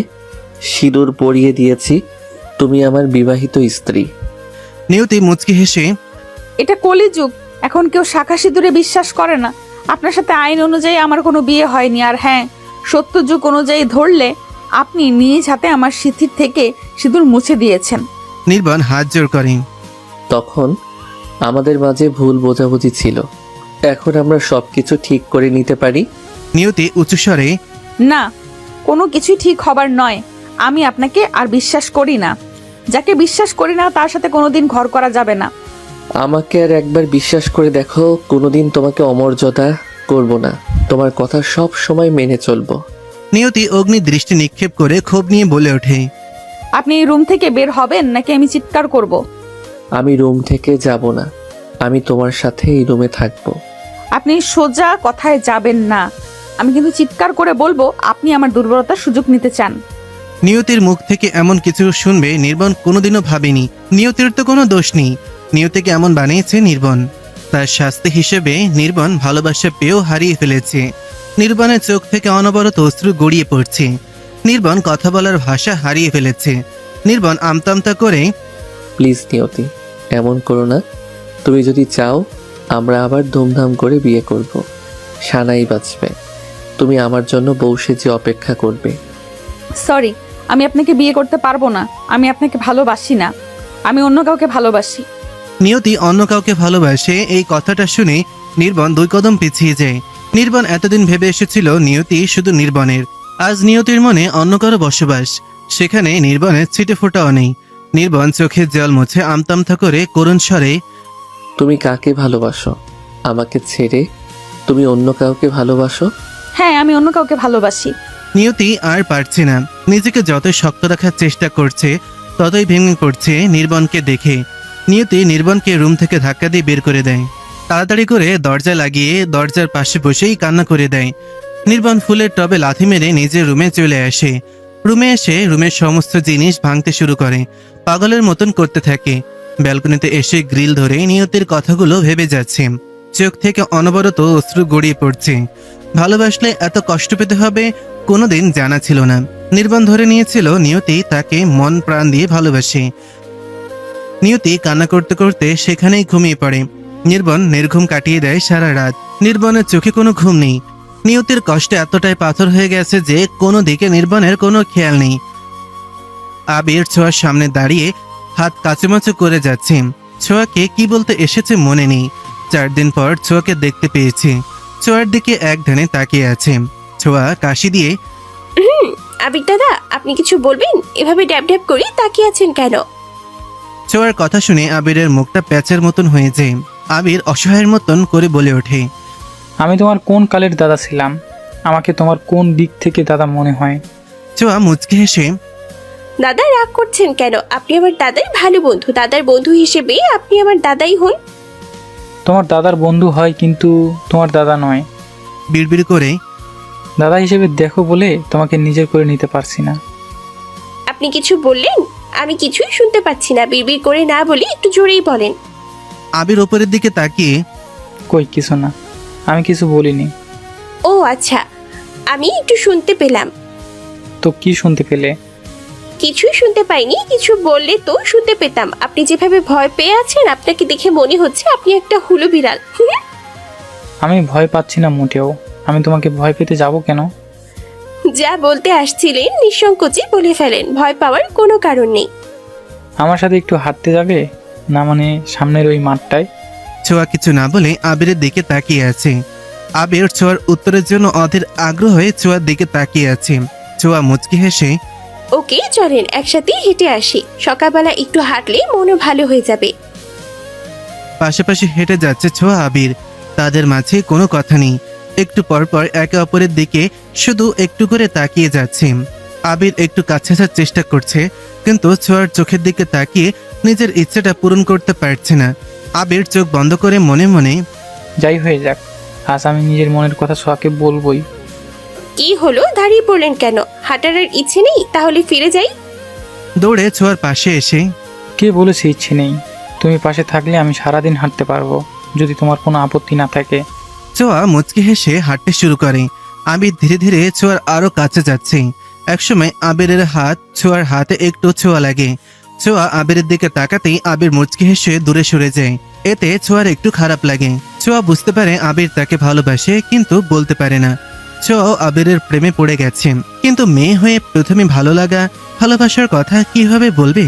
সিঁদুর পরিয়ে দিয়েছি। তুমি আমার বিবাহিত স্ত্রী। নিয়তি মুচকি হেসে, এটা কলিযুগ, এখন কেউ শাখা সিঁদুরে বিশ্বাস করে না। আপনার সাথে আইন অনুযায়ী আমার কোনো বিয়ে হয়নি। আর হ্যাঁ, সত্য যুগ অনুযায়ী ধরলে আপনি নিজ হাতে আমার সিঁথির থেকে সিঁদুর মুছে দিয়েছেন। নির্বাণ হাত জোর করে। তখন আমাদের মাঝে ভুল বোঝাবুঝি ছিল, এখন আমরা সব কিছু ঠিক করে নিতে পারি। নিয়তি উঁচুস্বরে, না, কোনো কিছুই ঠিক হবার নয়। আমি আপনাকে আর বিশ্বাস করি না। যাকে বিশ্বাস করি না তার সাথে কোনোদিন ঘর করা যাবে না। আমাকে আর একবার বিশ্বাস করে দেখো, কোনোদিন তোমাকে অমর্যাদা করব না, তোমার কথা সব সময় মেনে চলবো। নিয়তি অগ্নি দৃষ্টি নিক্ষেপ করে ক্ষোভ নিয়ে বলে ওঠে। আপনি এই রুম থেকে বের হবেন নাকি আমি চিৎকার করব? আমি রুম থেকে যাব না, আমি তোমার সাথে এই রুমে থাকবো। আপনি সোজা কথায় যাবেন না। আমি কিন্তু চিৎকার করে বলবো আপনি আমার দুর্বলতার সুযোগ নিতে চান। নিয়তির মুখ থেকে এমন কিছু শুনবে নির্বাণ কোনোদিনও ভাবেনি। নিয়তির তো কোনো দোষ নেই, নিয়তিকে এমন বানিয়েছে নির্বাণ। তার শাস্তি হিসেবে নির্বাণ ভালোবাসা পেয়েও হারিয়ে ফেলেছে। নির্বাণের চোখ থেকে অনবরত অশ্রু গড়িয়ে পড়ছে। নির্বাণ কথা বলার ভাষা হারিয়ে ফেলেছে। নির্বাণ আমতামতা করে, প্লিজ নিয়তি, এমন করো না। তুমি যদি চাও আমরা আবার ধুমধাম করে বিয়ে করব, সানাই বাঁচবে, তুমি আমার জন্য বউ সেজে অপেক্ষা করবে। সরি, আমি আপনাকে বিয়ে করতে পারবো না। আমি আপনাকে ভালোবাসি না, আমি অন্য কাউকে ভালোবাসি। নিয়তি অন্য কাউকে ভালোবাসে এই কথাটা শুনে নির্বাণ 2 কদম পিছিয়ে যায়। নির্বাণ এতদিন ভেবে এসেছিল নিয়তি শুধু নির্বাণের। আজ নিয়তির মনে অন্য কারো বসবাস, সেখানে নির্বাণের ছিটে ফোঁটাও নেই। নির্বাণ চোখের জল মুছে আমতামতা করে করুণ স্বরে, তুমি কাকে ভালোবাসো? আমাকে ছেড়ে তুমি অন্য কাউকে ভালোবাসো? হ্যাঁ, আমি অন্য কাউকে ভালোবাসি। নিয়তি আর পারছে না। নিজেকে যতই শক্ত রাখার চেষ্টা করছে ততই ভেঙে পড়ছে নির্বাণকে দেখে। নিয়তি নির্বাণকে রুম থেকে ধাক্কা দিয়ে বের করে দেয়। তাড়াতাড়ি করে দরজা লাগিয়ে দরজার পাশে বসেই কান্না করে দেয়। নির্বাণ ফুলের টবে লাথি মেরে নিজের রুমে চলে আসে। রুমে এসে রুমের সমস্ত জিনিস ভাঙতে শুরু করে, পাগলের মতন করতে থাকে। ব্যালকনিতে এসে গ্রিল ধরে নিয়তির কথাগুলো ভেবে যাচ্ছে। চোখ থেকে অনবরত অশ্রু গড়িয়ে পড়ছে। ভালোবাসলে এত কষ্ট পেতে হবে কোনোদিন জানা ছিল না। নির্বাণ ধরে নিয়েছিল নিয়তি তাকে মন প্রাণ দিয়ে ভালোবাসে। নিয়তি কান্না করতে করতে সেখানেই ঘুমিয়ে পড়ে। নির্বাণ নির্ঘুম কাটিয়ে দেয় সারা রাত। নির্বাণের চোখে কোনো ঘুম নেই। নিয়তির কষ্টে এতটাই পাথর হয়ে গেছে যে কোনো দিকে নির্বাণের কোনো খেয়াল নেই। আবির ছোঁয়ার সামনে দাঁড়িয়ে হাত কাচুমাচু করে যাচ্ছে। ছোঁয়াকে কি বলতে এসেছে মনে নেই। 4 দিন পর ছোঁয়াকে দেখতে পেয়েছে। ছোঁয়ার দিকে এক ধ্যানে তাকিয়ে আছে। ছোঁয়া কাশি দিয়ে, আবির দাদা, আপনি কিছু বলবেন? এভাবে ড্যাব ড্যাব করে তাকিয়ে আছেন কেন? ছোঁয়ার কথা শুনে আবিরের মুখটা প্যাচের মতন হয়ে যায়। আবির অসহায়ের মতন করে বলে ওঠে, আমি তোমার কোন কালের দাদা ছিলাম? আমাকে তোমার কোন দিক থেকে দাদা মনে হয়? ছোঁয়া মুচকি হেসে, দাদা রাগ করছেন কেন? আপনি আমার দাদার ভালো বন্ধু, দাদার বন্ধু হিসেবে আপনি আমার দাদাই হন। তোমার দাদার বন্ধু হয় কিন্তু তোমার দাদা নয়। বিড়বিড় করে, দাদা হিসেবে দেখো বলে তোমাকে নিজের করে নিতে পারছি না। আপনি কিছু বললেন? আমি কিছুই শুনতে পাচ্ছি না, বিড়বিড় করে না বলে একটু জোরেই বলেন। আবির ওপরের দিকে তাকিয়ে, কই কিছু না, আমি কিছু বলিনি। ও আচ্ছা, আমি একটু শুনতে পেলাম। তো কি শুনতে পেলে? কিছুই শুনতে পাইনি, কিছু বললে তো শুনতে পেতাম। আপনি যেভাবে ভয় পেয়ে আছেন, আপনাকে দেখে মনে হচ্ছে আপনি একটা হুলো বিড়াল। আমি ভয় পাচ্ছি না মোটেও। আমি তোমাকে ভয় পেতে যাব কেন? যা বলতে আসছিলেন নিঃসংকোচে বলে ফেলেন, ভয় পাওয়ার কোনো কারণ নেই। আমার সাথে একটু হাঁটতে যাবে? না মানে সামনের ওই মাঠটায়। ছোঁয়া কিছু না বলে আবিরের দিকে তাকিয়ে আছে। আবির ছোঁয়ার উত্তরের জন্য অধীর আগ্রহ হয়ে ছোঁয়ার দিকে তাকিয়ে আছে। ছোঁয়া মুচকি হেসে, ওকে চলেন একসাথে হেঁটে আসি, সকালবেলা একটু হাঁটলে মনও ভালো হয়ে যাবে। পাশাপাশি হেঁটে যাচ্ছে ছোঁয়া আবির। তাদের মাঝে কোনো কথা নেই। একটু পর পর একে অপরের দিকে শুধু একটু করে তাকিয়ে যাচ্ছে। আবির একটু কাছে আসার চেষ্টা করছে, কিন্তু ছোঁয়ার চোখের দিকে তাকিয়ে নিজের ইচ্ছেটা পূরণ করতে পারছে না। আবির চোখ বন্ধ করে মনে মনে, যাই হয়ে যাক, আজ আমি নিজের মনের কথা সোয়াকে বলবই। কি হলো, দাঁড়িয়ে পড়লেন কেন? হাঁটার আর ইচ্ছে নেই? তাহলে ফিরে যাই। দৌড়ে ছোঁয়ার পাশে এসে, কে বলেছে ইচ্ছে নেই? তুমি পাশে থাকলে আমি সারাদিন হাঁটতে পারবো, যদি তোমার কোনো আপত্তি না থাকে। ছোঁয়া মুচকি হেসে হাঁটতে শুরু করে। আবির ধীরে ধীরে ছোঁয়ার আরো কাছে যাচ্ছে। একসময় আবিরের হাত ছোঁয়ার হাতে একটু ছোঁয়া লাগে। ছোঁয়া আবিরের দিকে তাকাতেই আবির মুচকি হেসে দূরে সরে যায়। এতে ছোঁয়ার একটু খারাপ লাগে। ছোঁয়া বুঝতে পারে আবির তাকে ভালোবাসে, কিন্তু বলতে পারে না। ছোঁয়াও আবিরের প্রেমে পড়ে গেছে, কিন্তু মেয়ে হয়ে প্রথমে ভালো লাগা, ভালোবাসার কথা কিভাবে বলবে?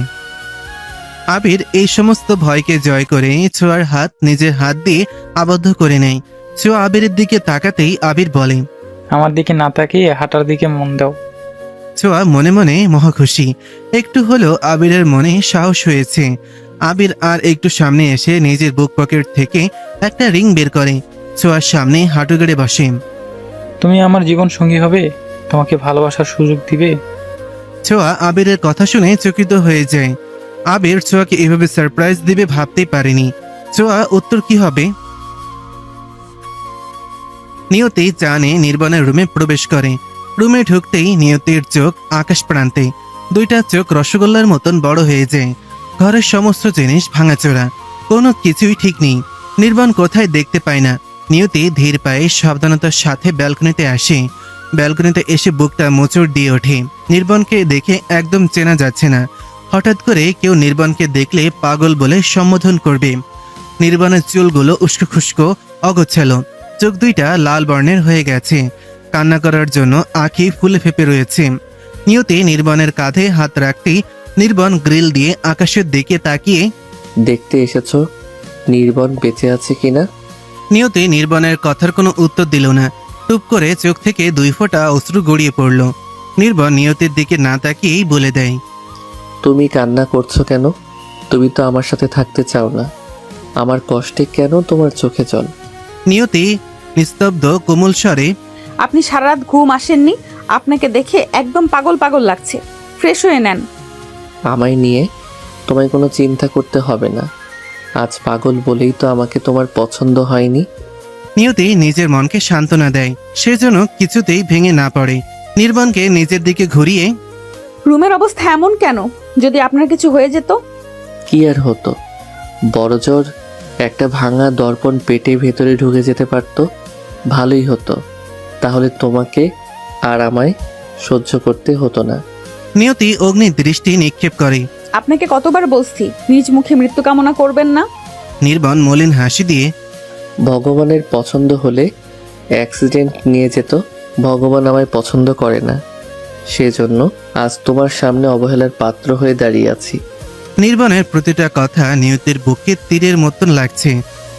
আবির এই সমস্ত ভয়কে জয় করে ছোঁয়ার হাত নিজের হাত দিয়ে আবদ্ধ করে নেয়। ছোঁয়া আবিরের দিকে তাকাতেই আবির বলে, আমার দিকে না তাকিয়ে হাঁটার দিকে মন দাও। ছোঁয়া মনে মনে মহা খুশি। একটু হলেও আবিরের মনে সাহস হয়েছে। আবির আর একটু সামনে এসে নিজের বুক পকেট থেকে একটা রিং বের করে ছোঁয়ার সামনে হাঁটু গেড়ে বসে। তুমি আমার জীবন সঙ্গী হবে, তোমাকে ভালোবাসার সুযোগ দিবে। ছোঁয়া আবিরের কথা শুনে চকিত হয়ে যায়। আবির ছোঁয়াকে এভাবে সারপ্রাইজ দিবে ভাবতেই পারেনি। ছোঁয়া উত্তর কি হবে? নিয়তি জানে নির্বাণের রুমে প্রবেশ করে। রুমে ঢুকতেই নিয়তির চোখ আকাশ প্রান্তে, দুইটা চোখ রসগোল্লার মতন বড় হয়ে যায়। ঘরের সমস্ত জিনিস ভাঙাচোরা, কোনো কিছুই ঠিক নেই। নির্বাণ কোথায় দেখতে পায় না। নিয়তি ধীর পায়ে সাবধানতার সাথে ব্যালকনিতে আসে। ব্যালকনিতে এসে বুকটা মোচড় দিয়ে ওঠে। নির্বাণকে দেখে একদম চেনা যাচ্ছে না। হঠাৎ করে কেউ নির্বাণকে দেখলে পাগল বলে সম্বোধন করবে। নির্বাণের চুলগুলো উস্কো খুস্কো, অগোছালো, চোখ দুইটা লাল বর্ণের হয়ে গেছে। কান্না করার জন্য আঁখি ফুলে ফেপে রয়েছে। নিয়তি নির্বাণের কাঁধে হাত রাখতেই নির্বাণ গ্রিল দিয়ে আকাশের দিকে তাকিয়ে দেখতে এসেছো নির্বাণ বেঁচে আছে কিনা? নিয়তি নির্বাণের কথার কোনো উত্তর দিল না। টুপ করে চোখ থেকে 2 ফোঁটা অশ্রু গড়িয়ে পড়ল। নির্বাণ নিয়তির দিকে না তাকিয়েই বলে দেয়, তুমি কান্না করছো কেন? তুমি তো আমার সাথে থাকতে চাও না। আমার কষ্টে কেন তোমার চোখে জল? নিয়তি নিস্তব্ধ কোমল স্বরে, আপনি সারা রাত ঘুম আসেননি? আপনাকে দেখে একদম পাগল পাগল লাগছে। ফ্রেশ হয়ে নেন। আমায় নিয়ে তোমায় কোনো চিন্তা করতে হবে না। আজ পাগল বলেই তো আমাকে তোমার পছন্দ হয়নি। নিয়তি নিজের মনকে সান্ত্বনা দেয়, সে যেন কিছুতেই ভেঙে না পড়ে। নির্বাণকে নিজের দিকে ঘুরিয়ে, রুমের অবস্থা এমন কেন? যদি আপনার কিছু হয়ে যেত? কি আর হতো, বড়জোর একটা ভাঙা দর্পণ পেটে ভেতরে ঢুকে যেতে পারতো, ভালোই হতো। তাহলে তোমাকে আর আমায় সহ্য করতে হতো না। নিয়তি অগ্নি দৃষ্টি নিক্ষেপ করে। আপনাকে কতবার বলছি নিজ মুখে মৃত্যু কামনা করবেন না। নির্বাণ মলিন হাসি দিয়ে, ভগবানের পছন্দ হলে অ্যাক্সিডেন্ট নিয়ে যেত। ভগবান আমায় পছন্দ করে না, সেজন্য আজ তোমার সামনে অবহেলার পাত্র হয়ে দাঁড়িয়ে আছি। নির্বাণের প্রতিটা কথা নিয়তির বুকে তীরের মতন লাগছে।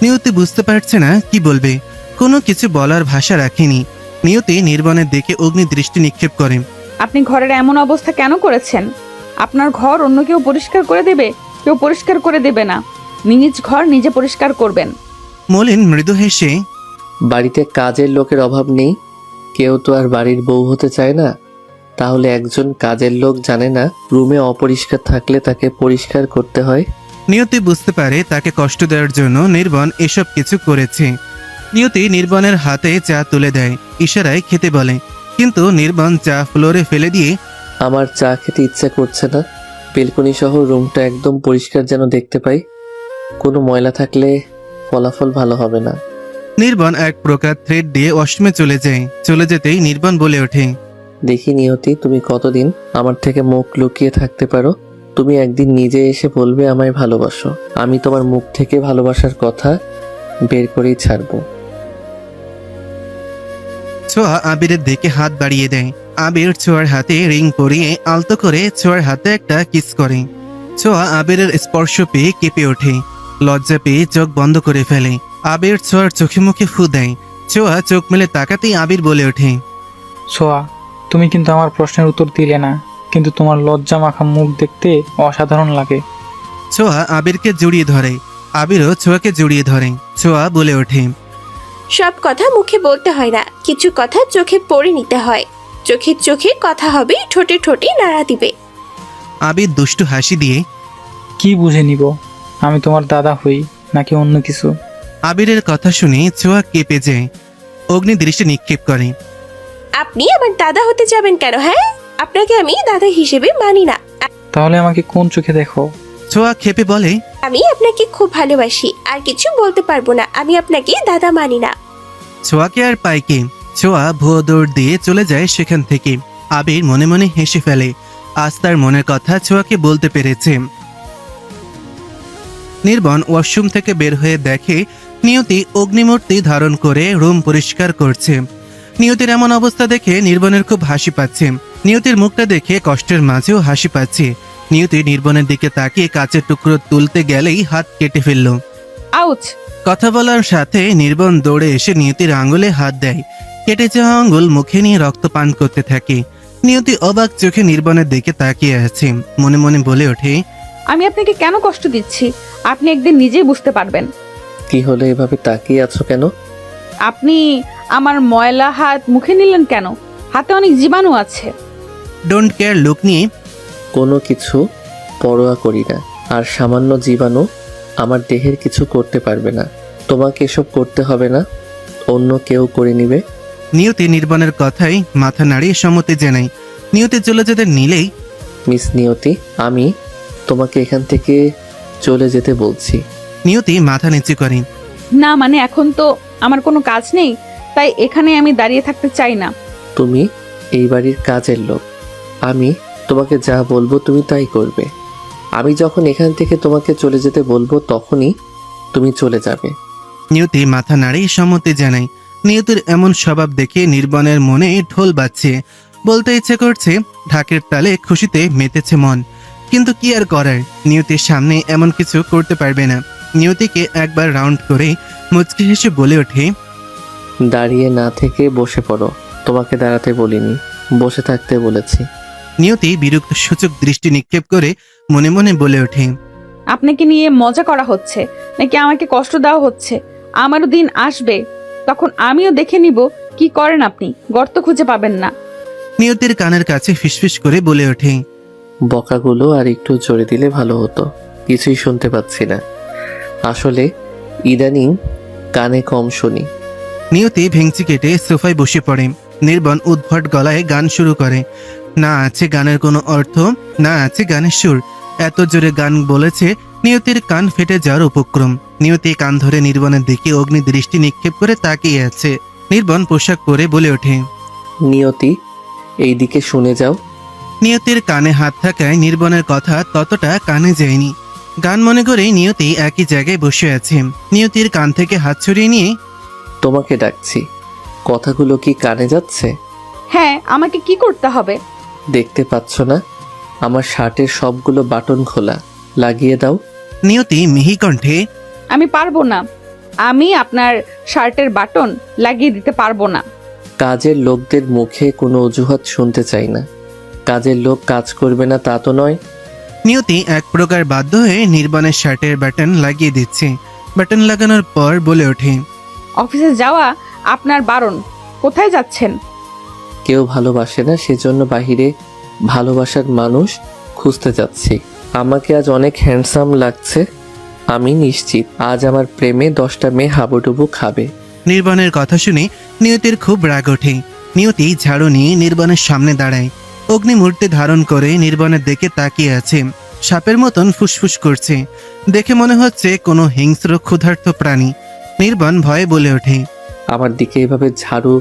নিয়তি বুঝতে পারছে না কি বলবে, কোনো কিছু বলার ভাষা রাখেনি। নিয়তি নির্বাণের দিকে অগ্নি দৃষ্টি নিক্ষেপ করে। আপনি ঘরের এমন অবস্থা কেন করেছেন? আপনার ঘর অন্য কেউ পরিষ্কার করে দেবে? কেউ পরিষ্কার করে দেবে না। নিজ ঘর নিজে পরিষ্কার করবেন। মলিন মৃদু হেসে, বাড়িতে কাজের লোকের অভাব নেই, কেউ তো আর বাড়ির বউ হতে চায় না। তাহলে একজন কাজের লোক জানে না রুমে অপরিষ্কার থাকলে তাকে পরিষ্কার করতে হয়? নিয়তি বুঝতে পারে তাকে কষ্ট দেওয়ার জন্য নির্বাণ এসব কিছু করেছে। নিয়তি নির্বাণের হাতে চা তুলে দেয়, ইশারায় খেতে বলে, কিন্তু নির্বাণ চা ফ্লোরে ফেলে দিয়ে, আমার চা খেতে ইচ্ছা করছে না। বেলকনি সহ রুমটা একদম পরিষ্কার যেন দেখতে পাই। কোনো ময়লা থাকলে ফলাফল ভালো হবে না। নির্বাণ এক প্রকার থ্রেড দিয়ে ওয়াশরুমে চলে যায়। চলে যেতেই নির্বাণ বলে ওঠে, দেখি নিয়তি, তুমি কতদিন আমার থেকে মুখ লুকিয়ে থাকতে পারো। তুমি একদিন নিজে এসে বলবে আমায় ভালোবাসো, আমি তোমার মুখ থেকে ভালোবাসার কথা বের করেই ছাড়বো। ছোঁয়া আবিরের দিকে হাত বাড়িয়ে দেয়। আবির ছোঁয়ার হাতে রিং পরিয়ে আলতো করে ছোঁয়ার হাতে একটা কিস করে। ছোঁয়া আবিরের স্পর্শ পেয়ে কেঁপে ওঠে, লজ্জা পেয়ে চোখ বন্ধ করে ফেলে। আবির ছোঁয়ার চোখে মুখে ফু দেয়। ছোঁয়া চোখ মেলে তাকাতেই আবির বলে ওঠে, সোয়া, তুমি কিন্তু আমার প্রশ্নের উত্তর দিলে না, কিন্তু তোমার লজ্জা মাখা মুখ দেখতে অসাধারণ লাগে। ছোঁয়া আবিরকে জড়িয়ে ধরে। আবিরও ছোঁয়াকে জড়িয়ে ধরে। ছোঁয়া বলে ওঠে, সব কথা মুখে বলতে হয় না, কিছু কথা চোখে পড়ে নিতে হয়। চোখে চোখে কথা হবে, ঠোঁটে ঠোঁটে নাড়া দিবে। আবির দুষ্টু হাসি দিয়ে, কি বুঝে নিব? আমি তোমার দাদা হই নাকি অন্য কিছু? আবিরের কথা শুনে ছোঁয়া কেঁপে যায়, অগ্নি দৃষ্টি নিক্ষেপ করে। আপনি আমার দাদা হতে যাবেন কেন? হ্যাঁ, আপনাকে আমি দাদা হিসেবে মানি না। তাহলে আমাকে কোন চোখে দেখো? ছোঁয়া খেপে বলে, আমি আপনাকে খুব ভালোবাসি, আর কিছু বলতে পারবো না। আমি আপনাকে দাদা মানি না। ছোঁয়াকে আর পায় কে? ছোঁয়া ভুয়ো দৌড় দিয়ে চলে যায় সেখান থেকে। আবির মনে মনে হেসে ফেলে, আজ তার মনের কথা ছোঁয়াকে বলতে পেরেছে। নির্বন ওয়াশরুম থেকে বের হয়ে দেখে নিয়তি অগ্নিমূর্তি ধারণ করে রুম পরিষ্কার করছে। নিয়তির এমন অবস্থা দেখে নির্বনের খুব হাসি পাচ্ছে। নিয়তির মুখটা দেখে কষ্টের মাঝেও হাসি পাচ্ছে। নিয়তি নির্বনের দিকে তাকিয়ে কাচের টুকরো তুলতে গেলেই হাত কেটে ফেলল। আউচ! কথা বলার সাথে নির্বন দৌড়ে এসে নিয়তির আঙুলে হাত দেয়। কেটে যাওয়া আঙুল মুখে নিয়ে রক্ত পান করতে থাকে। নিয়তি অবাক চোখে নির্বনের দিকে তাকিয়ে আছে। মনে মনে বলে ওঠে, আমি আপনাকে কেন কষ্ট দিচ্ছি আপনি একদিন নিজেই বুঝতে পারবেন। কি হলো, এভাবে তাকিয়ে আছো কেন? আপনি আমার ময়লা হাত মুখে নিলেন কেন? হাতে অনেক জীবাণু আছে। ডোন্ট কেয়ার লুক নিয়ে কোনো কিছু পরোয়া করি না, আর সামান্য জীবাণু আমার দেহের কিছু করতে পারবে না। তোমাকে এসব করতে হবে না, অন্য কেউ করে নিবে। নিয়তি নির্বনের কথাই মাথা নাড়িয়ে সম্মতি জানায়। নিয়তি চলে যেতে নিলেই মিস নিয়তি, আমি তোমাকে এখান থেকে চলে যেতে বলছি। নিয়তি মাথা নিচু করে। না মানে এখন তো আমার কোনো কাজ নেই, তাই এখানে আমি দাঁড়িয়ে থাকতে চাই না। তুমি এই বাড়ির কাজের লোক, আমি তোমাকে যা বলবো তুমি তাই করবে। আমি যখন এখান থেকে তোমাকে চলে যেতে বলবো তখনই তুমি চলে যাবে। নিয়তি মাথা নাড়িয়ে সম্মতি জানায়। নিয়তির এমন স্বভাব দেখে নির্বনের মনে ঢোল বাজছে। বলতে ইচ্ছে করছে, ঢাকের তালে খুশিতে মেতেছে মন। কিন্তু কি আর করার, নিয়তির সামনে এমন কিছু করতে পারবে না। নিয়তিকে একবার রাউন্ড করে মুচকি হেসে বলে ওঠে, দাঁড়িয়ে না থেকে বসে পড়ো। তোমাকে দাঁড়াতে বলিনি, বসে থাকতে বলেছি। নিয়তি বিরক্ত সূচক দৃষ্টি নিক্ষেপ করে মনে মনে বলে ওঠে, আপনাকে নিয়ে মজা করা হচ্ছে নাকি আমাকে কষ্ট দেওয়া হচ্ছে? আমারও দিন আসবে, তখন আমিও দেখে নিব কি করেন আপনি। গর্ত খুঁজে পাবেন না। নিয়তির কানের কাছে ফিসফিস করে বলে ওঠে, বকাগুলো আর একটু জোরে দিলে ভালো হতো, কিছুই শুনতে পাচ্ছি না। আসলে ইদানিং কানে কম শুনি। নিয়তি ভেংচি কেটে সোফায় বসে পড়ে। নির্বন উদ্ভট গলায় গান শুরু করে। না আছে গানের কোনো অর্থ, না আছে গানের সুর। এত জোরে গান বলেছে নিয়তির কান ফেটে যাওয়ার উপক্রম। নিয়তি কান ধরে নির্বনের দিকে অগ্নি দৃষ্টি নিক্ষেপ করে তাকিয়ে আছে। নির্বন পোশাক পরে বলে ওঠে, নিয়তি, এই দিকে শুনে যাও। নিয়তির কানে হাত থাকায় নির্বনের কথা ততটা কানে যায়নি। গান মনে করে নিয়তি একই জায়গায় বসে আছে। নিয়তির কান থেকে হাত ছড়িয়ে নিয়ে তোমাকে ডাকছি, কথাগুলো কি কানে যাচ্ছে? হ্যাঁ, আমাকে কি করতে হবে? দেখতে পাচ্ছ না আমার শার্টের সবগুলো বাটন খোলা? লাগিয়ে দাও। নিয়তি মিহি কণ্ঠে, আমি পারবো না। আমি আপনার শার্টের বাটন লাগিয়ে দিতে পারবো না। কাজের লোকদের মুখে কোনো অজুহাত শুনতে চাই না। কাজের লোক কাজ করবে না তা তো নয়। নিয়তি এক প্রকার বাধ্য হয়ে নির্বাণের শার্টের বাটন লাগিয়ে দিচ্ছে। বাটন লাগানোর পর বলে ওঠে, অফিসে যাওয়া আপনার বারণ। কোথায় যাচ্ছেন? কেউ ভালোবাসে না, সেজন্য বাহিরে ভালোবাসার মানুষ খুঁজতে যাচ্ছি। আমাকে আজ অনেক হ্যান্ডসাম লাগছে। আমি নিশ্চিত আজ আমার প্রেমে 10টা মেয়ে হাবুডুবু খাবে। নির্বাণের কথা শুনে নিয়তির খুব রাগ ওঠে। নিয়তি ঝাড়ু নিয়ে নির্বাণের সামনে দাঁড়ায়। অগ্নিমূর্তি ধারণ করে নির্বাণের দিকে তাকিয়ে আছে। সাপের মতন ফুসফুস করছে। দেখে মনে হচ্ছে কোনো হিংস্র ক্ষুধার্ত প্রাণী। নির্বাণ ভয়ে বলে ওঠে, আমার দিকে এভাবে ঝাড়ু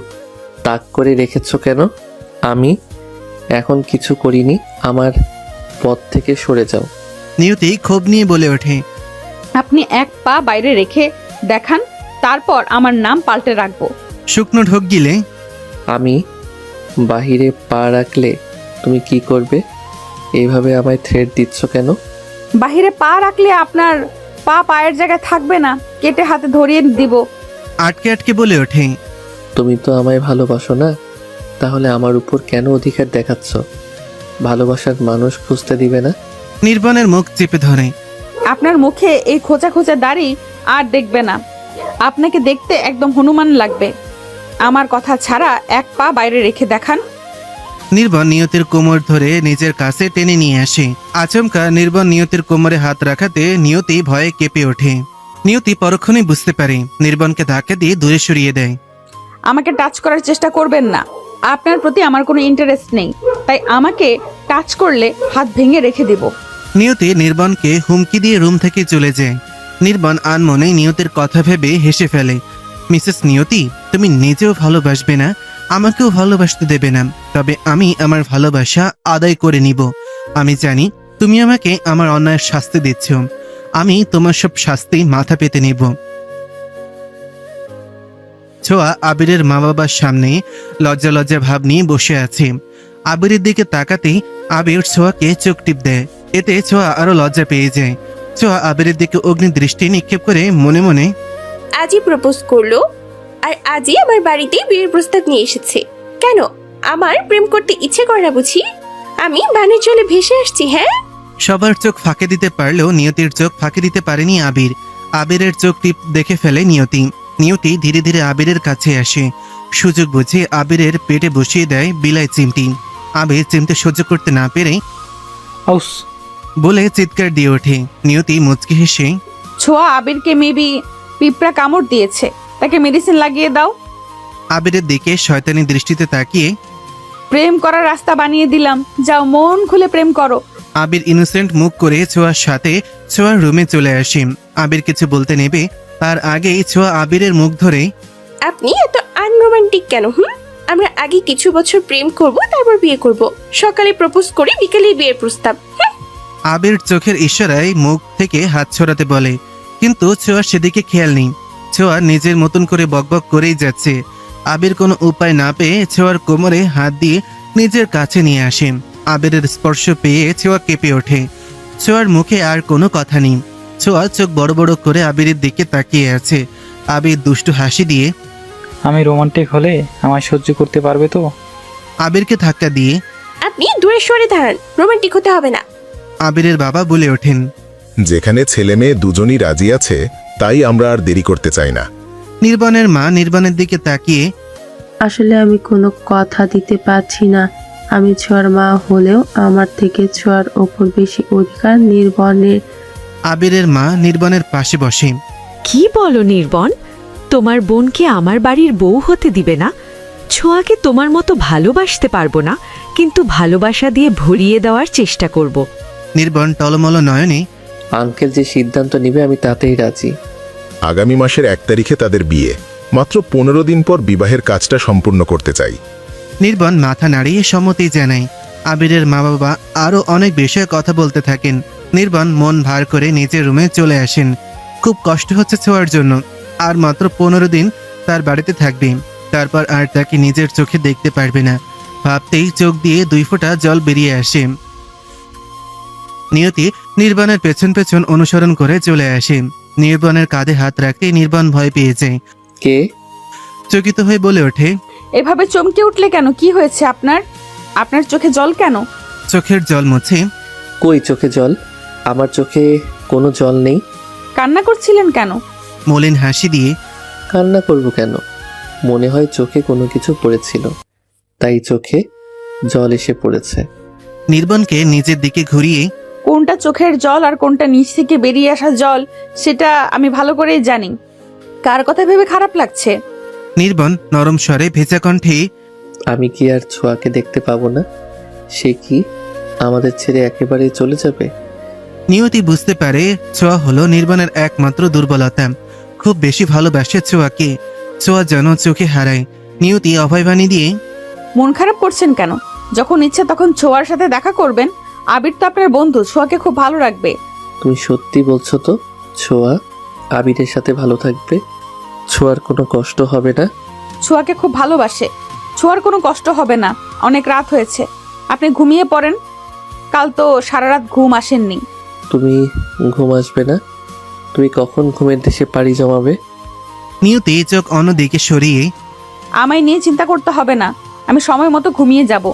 তাক করে রেখেছো কেন? আমি এখন কিছু করিনি, আমার পথ থেকে সরে যাও। নিয়তি ক্ষোভ নিয়ে বলে ওঠে, আপনি এক পা বাইরে রেখে দেখান, তারপর আমার নাম পাল্টে রাখবো। শুকনো ঢোক গিলে আমি বাহিরে পা রাখলে তুমি কি করবে? এইভাবে আমায় থ্রেট দিচ্ছ কেন? বাহিরে পা রাখলে আপনার পা পায়ের জায়গায় থাকবে না, কেটে হাতে ধরিয়ে দিব। আটকে আটকে বলে ওঠে, তুমি তো আমায় ভালোবাসো না, তাহলে আমার উপর কেন অধিকার দেখাচ্ছ? ভালোবাসার মানুষ খুঁজতে দিবে না? নির্বাণের মুখ চেপে ধরে। আপনার মুখে এই খোঁচা খোঁচা দাড়ি আর দেখবে না। আপনাকে দেখতে একদম হনুমান লাগবে। আমার কথা ছাড়া এক পা বাইরে রেখে দেখান। নির্বাণ নিয়তির কোমর ধরে নিজের কাছে টেনে নিয়ে আসে। আচমকা নির্বাণ নিয়তির কোমরে হাত রাখাতে নিয়তি ভয়ে কেঁপে ওঠে। নিয়তি পরক্ষণেই বুঝতে পারে, নির্বাণকে ধাক্কা দিয়ে দূরে সরিয়ে দেয়। আমাকে টাচ করার চেষ্টা করবেন না। আপনার প্রতি আমার কোনো ইন্টারেস্ট নেই, তাই আমাকে টাচ করলে হাত ভেঙে রেখে দিব। নিয়তি নির্বাণকে হুমকি দিয়ে রুম থেকে চলে যায়। নির্বাণ আনমনে নিয়তির কথা ভেবে হেসে ফেলে। মিসেস নিয়তি, তুমি নিজেও ভালোবাসবে না, আমাকেও ভালোবাসতে দেবে না, তবে আমি আমার ভালোবাসা আদায় করে নিব। আমি জানি তুমি আমাকে আমার অন্যায়ের শাস্তি দিচ্ছ। আমি তোমার সব শাস্তি মাথা পেতে নেব। ছোঁয়া আবিরের মা বাবার সামনে লজ্জা লজ্জা ভাব নিয়ে বসে আছে। আবিরের দিকে তাকাতেই আবির ছোঁয়াকে চোখ টিপ দেয়। এতে ছোঁয়া আরো লজ্জা পেয়ে যায়। ছোঁয়া আবিরের দিকে অগ্নি দৃষ্টি নিক্ষেপ করে মনে মনে আজই প্রপোজ করলো আর আজই আমার বাড়িতে বিয়ের প্রস্তাব নিয়ে এসেছে। কেন আমার প্রেম করতে ইচ্ছে করে না বুঝি? আমি বানের জলে ভেসে আসছি। হ্যাঁ, সবার চোখ ফাঁকে দিতে পারলেও নিয়তির চোখ ফাঁকে দিতে পারেনি আবির। আবিরের চোখ টিপ দেখে ফেলে নিয়তি। নিয়তি ধীরে ধীরে আবিরের কাছে আসে। সুযোগ বুঝে আবিরের পেটে বসিয়ে দেয় বিলাই চিমটি। আবির চিমটে সহ্য করতে না পেরে আউস! বলে চিৎকার দিয়ে ওঠে। নিয়তি মুচকি হেসে ছোঁয়া আবিরকে মেবি পিঁপড়া কামড় দিয়েছে, তাকে মেডিসিন লাগিয়ে দাও। আবিরের দিকে শয়তানি দৃষ্টিতে তাকিয়ে প্রেম করার রাস্তা বানিয়ে দিলাম, যাও মন খুলে প্রেম করো। আবির ইনোসেন্ট মুখ করে ছোঁয়ার সাথে ছোঁয়ার রুমে চলে আসে। আবির কিছু বলতে নেবে তার আগেই ছোঁয়া আবিরের মুখ ধরে আপনি এত আনরোমান্টিক কেন? আমরা আগে কিছু বছর প্রেম করব, তারপর বিয়ে করব। সকালে প্রপোজ করে বিকেলে বিয়ের প্রস্তাব। আবির চোখের ইশারায় মুখ থেকে হাত ছড়াতে বলে, কিন্তু ছোঁয়া সেদিকে খেয়াল নেই। ছোঁয়া নিজের মতন করে বকবক করেই যাচ্ছে। আবির কোনো উপায় না পেয়ে ছোঁয়ার কোমরে হাত দিয়ে নিজের কাছে নিয়ে আসে। আবিরের স্পর্শ পেয়ে ছোঁয়া কেঁপে ওঠে। ছোঁয়ার মুখে আর কোনো কথা নেই। ছোঁয়া চোখ বড় বড় করে আবিরের দিকে তাকিয়ে আছে। আবির দুষ্টু হাসি দিয়ে আমি রোমান্টিক হলে আমায় সহ্য করতে পারবে তো? আবিরকে ধাক্কা দিয়ে আপনি দূরে সরে দাঁড়ান, রোমান্টিক হতে হবে না। আবিরের বাবা বলে ওঠেন, যেখানে ছেলে মেয়ে দুজনই রাজি আছে, তাই আমরা আর দেরি করতে চাই না। নির্বাণের মা নির্বাণের দিকে তাকিয়ে আসলে আমি কোনো কথা দিতে পারছি না। আমি ছোঁয়ার মা হলেও আমার থেকে ছোঁয়ার ওপর বেশি অধিকার নির্বনের। আবিরের মা নির্বাণের পাশে বসে। কি বলো নির্বন? তোমার বোনকে আমার বাড়ির বউ হতে দিবে না? ছোঁয়াকে তোমার মতো ভালোবাসতে পারবো না, কিন্তু ভালোবাসা দিয়ে ভরিয়ে দেওয়ার চেষ্টা করব। নির্বাণ টলমল নয়নে আঙ্কেল যে সিদ্ধান্ত নেবে আমি তাতেই রাজি। আগামী মাসের 1 তারিখে তাদের বিয়ে। মাত্র 15 দিন পর বিবাহের কাজটা সম্পূর্ণ করতে চাই। নির্বাণ মাথা নাড়িয়ে সম্মতি জানায়। আবিরের মা বাবা আরো অনেক বিষয়ে কথা বলতে থাকেন। নির্বাণ মন ভার করে নিজের রুমে চলে আসেন। খুব কষ্ট হচ্ছে ছোঁয়ার জন্য। আর মাত্র 15 দিন তার বাড়িতে থাকবে, তারপর আর তাকে নিজের চোখে দেখতে পারবে না। ভাবতেই চোখ দিয়ে 2 ফোঁটা জল বেরিয়ে আসে। নিয়তি নির্বাণের পেছন পেছন অনুসরণ করে চলে আসে। নির্বাণের কাঁধে হাত রাখতে নির্বাণ ভয় পেয়ে যায়। কে? চকিত হয়ে বলে ওঠে, এভাবে চমকে উঠলে কেন? কি হয়েছে আপনার? আপনার চোখে জল কেন? চোখের জল মুছে কই চোখে জল? আমার চোখে কোনো জল নেই। কান্না করছিলেন কেন? মলিন হাসি দিয়ে কান্না করব কেন? মনে হয় চোখে কোনো কিছু পড়েছিল, তাই চোখে জল এসে পড়েছে। নির্বাণকে নিজের দিকে ঘুরিয়ে কোনটা চোখের জল আর কোনটা নিচ থেকে বেরিয়ে আসা জল সেটা আমি ভালো করেই জানি। কার কথা ভেবে খারাপ লাগছে? নির্বাণ নরম স্বরে ভেজা কণ্ঠে আমি কি আর ছোঁয়াকে দেখতে পাবো না? সে কি আমাদের ছেড়ে একেবারে চলে যাবে? নিয়তি বুঝতে পারে ছোঁয়া হলো নির্বাণের একমাত্র দুর্বলতা। খুব বেশি ভালোবাসে ছোঁয়াকে। ছোঁয়া যেন চোখে হারায়। নিয়তি অভয়বাণী দিয়ে মন খারাপ করছেন কেন? যখন ইচ্ছে তখন ছোঁয়ার সাথে দেখা করবেন। আবির তো আপনার বন্ধু, ছোঁয়াকে খুব ভালো রাখবে। তুমি সত্যি বলছো তো? ছোঁয়া আবিরের সাথে ভালো থাকবে? ছোঁয়ার কোনো কষ্ট হবে না? ছোঁয়াকে খুব ভালোবাসে, ছোঁয়ার কোনো কষ্ট হবে না। অনেক রাত হয়েছে, আপনি ঘুমিয়ে পড়েন। কাল তো সারা রাত ঘুম আসেননি। তুমি ঘুম আসবে না? তুমি কখন ঘুমের দেশে পাড়ি জমাবে? নিয়তি চোখ অন্যদিকে সরিয়ে আমায় নিয়ে চিন্তা করতে হবে না, আমি সময় মতো ঘুমিয়ে যাব।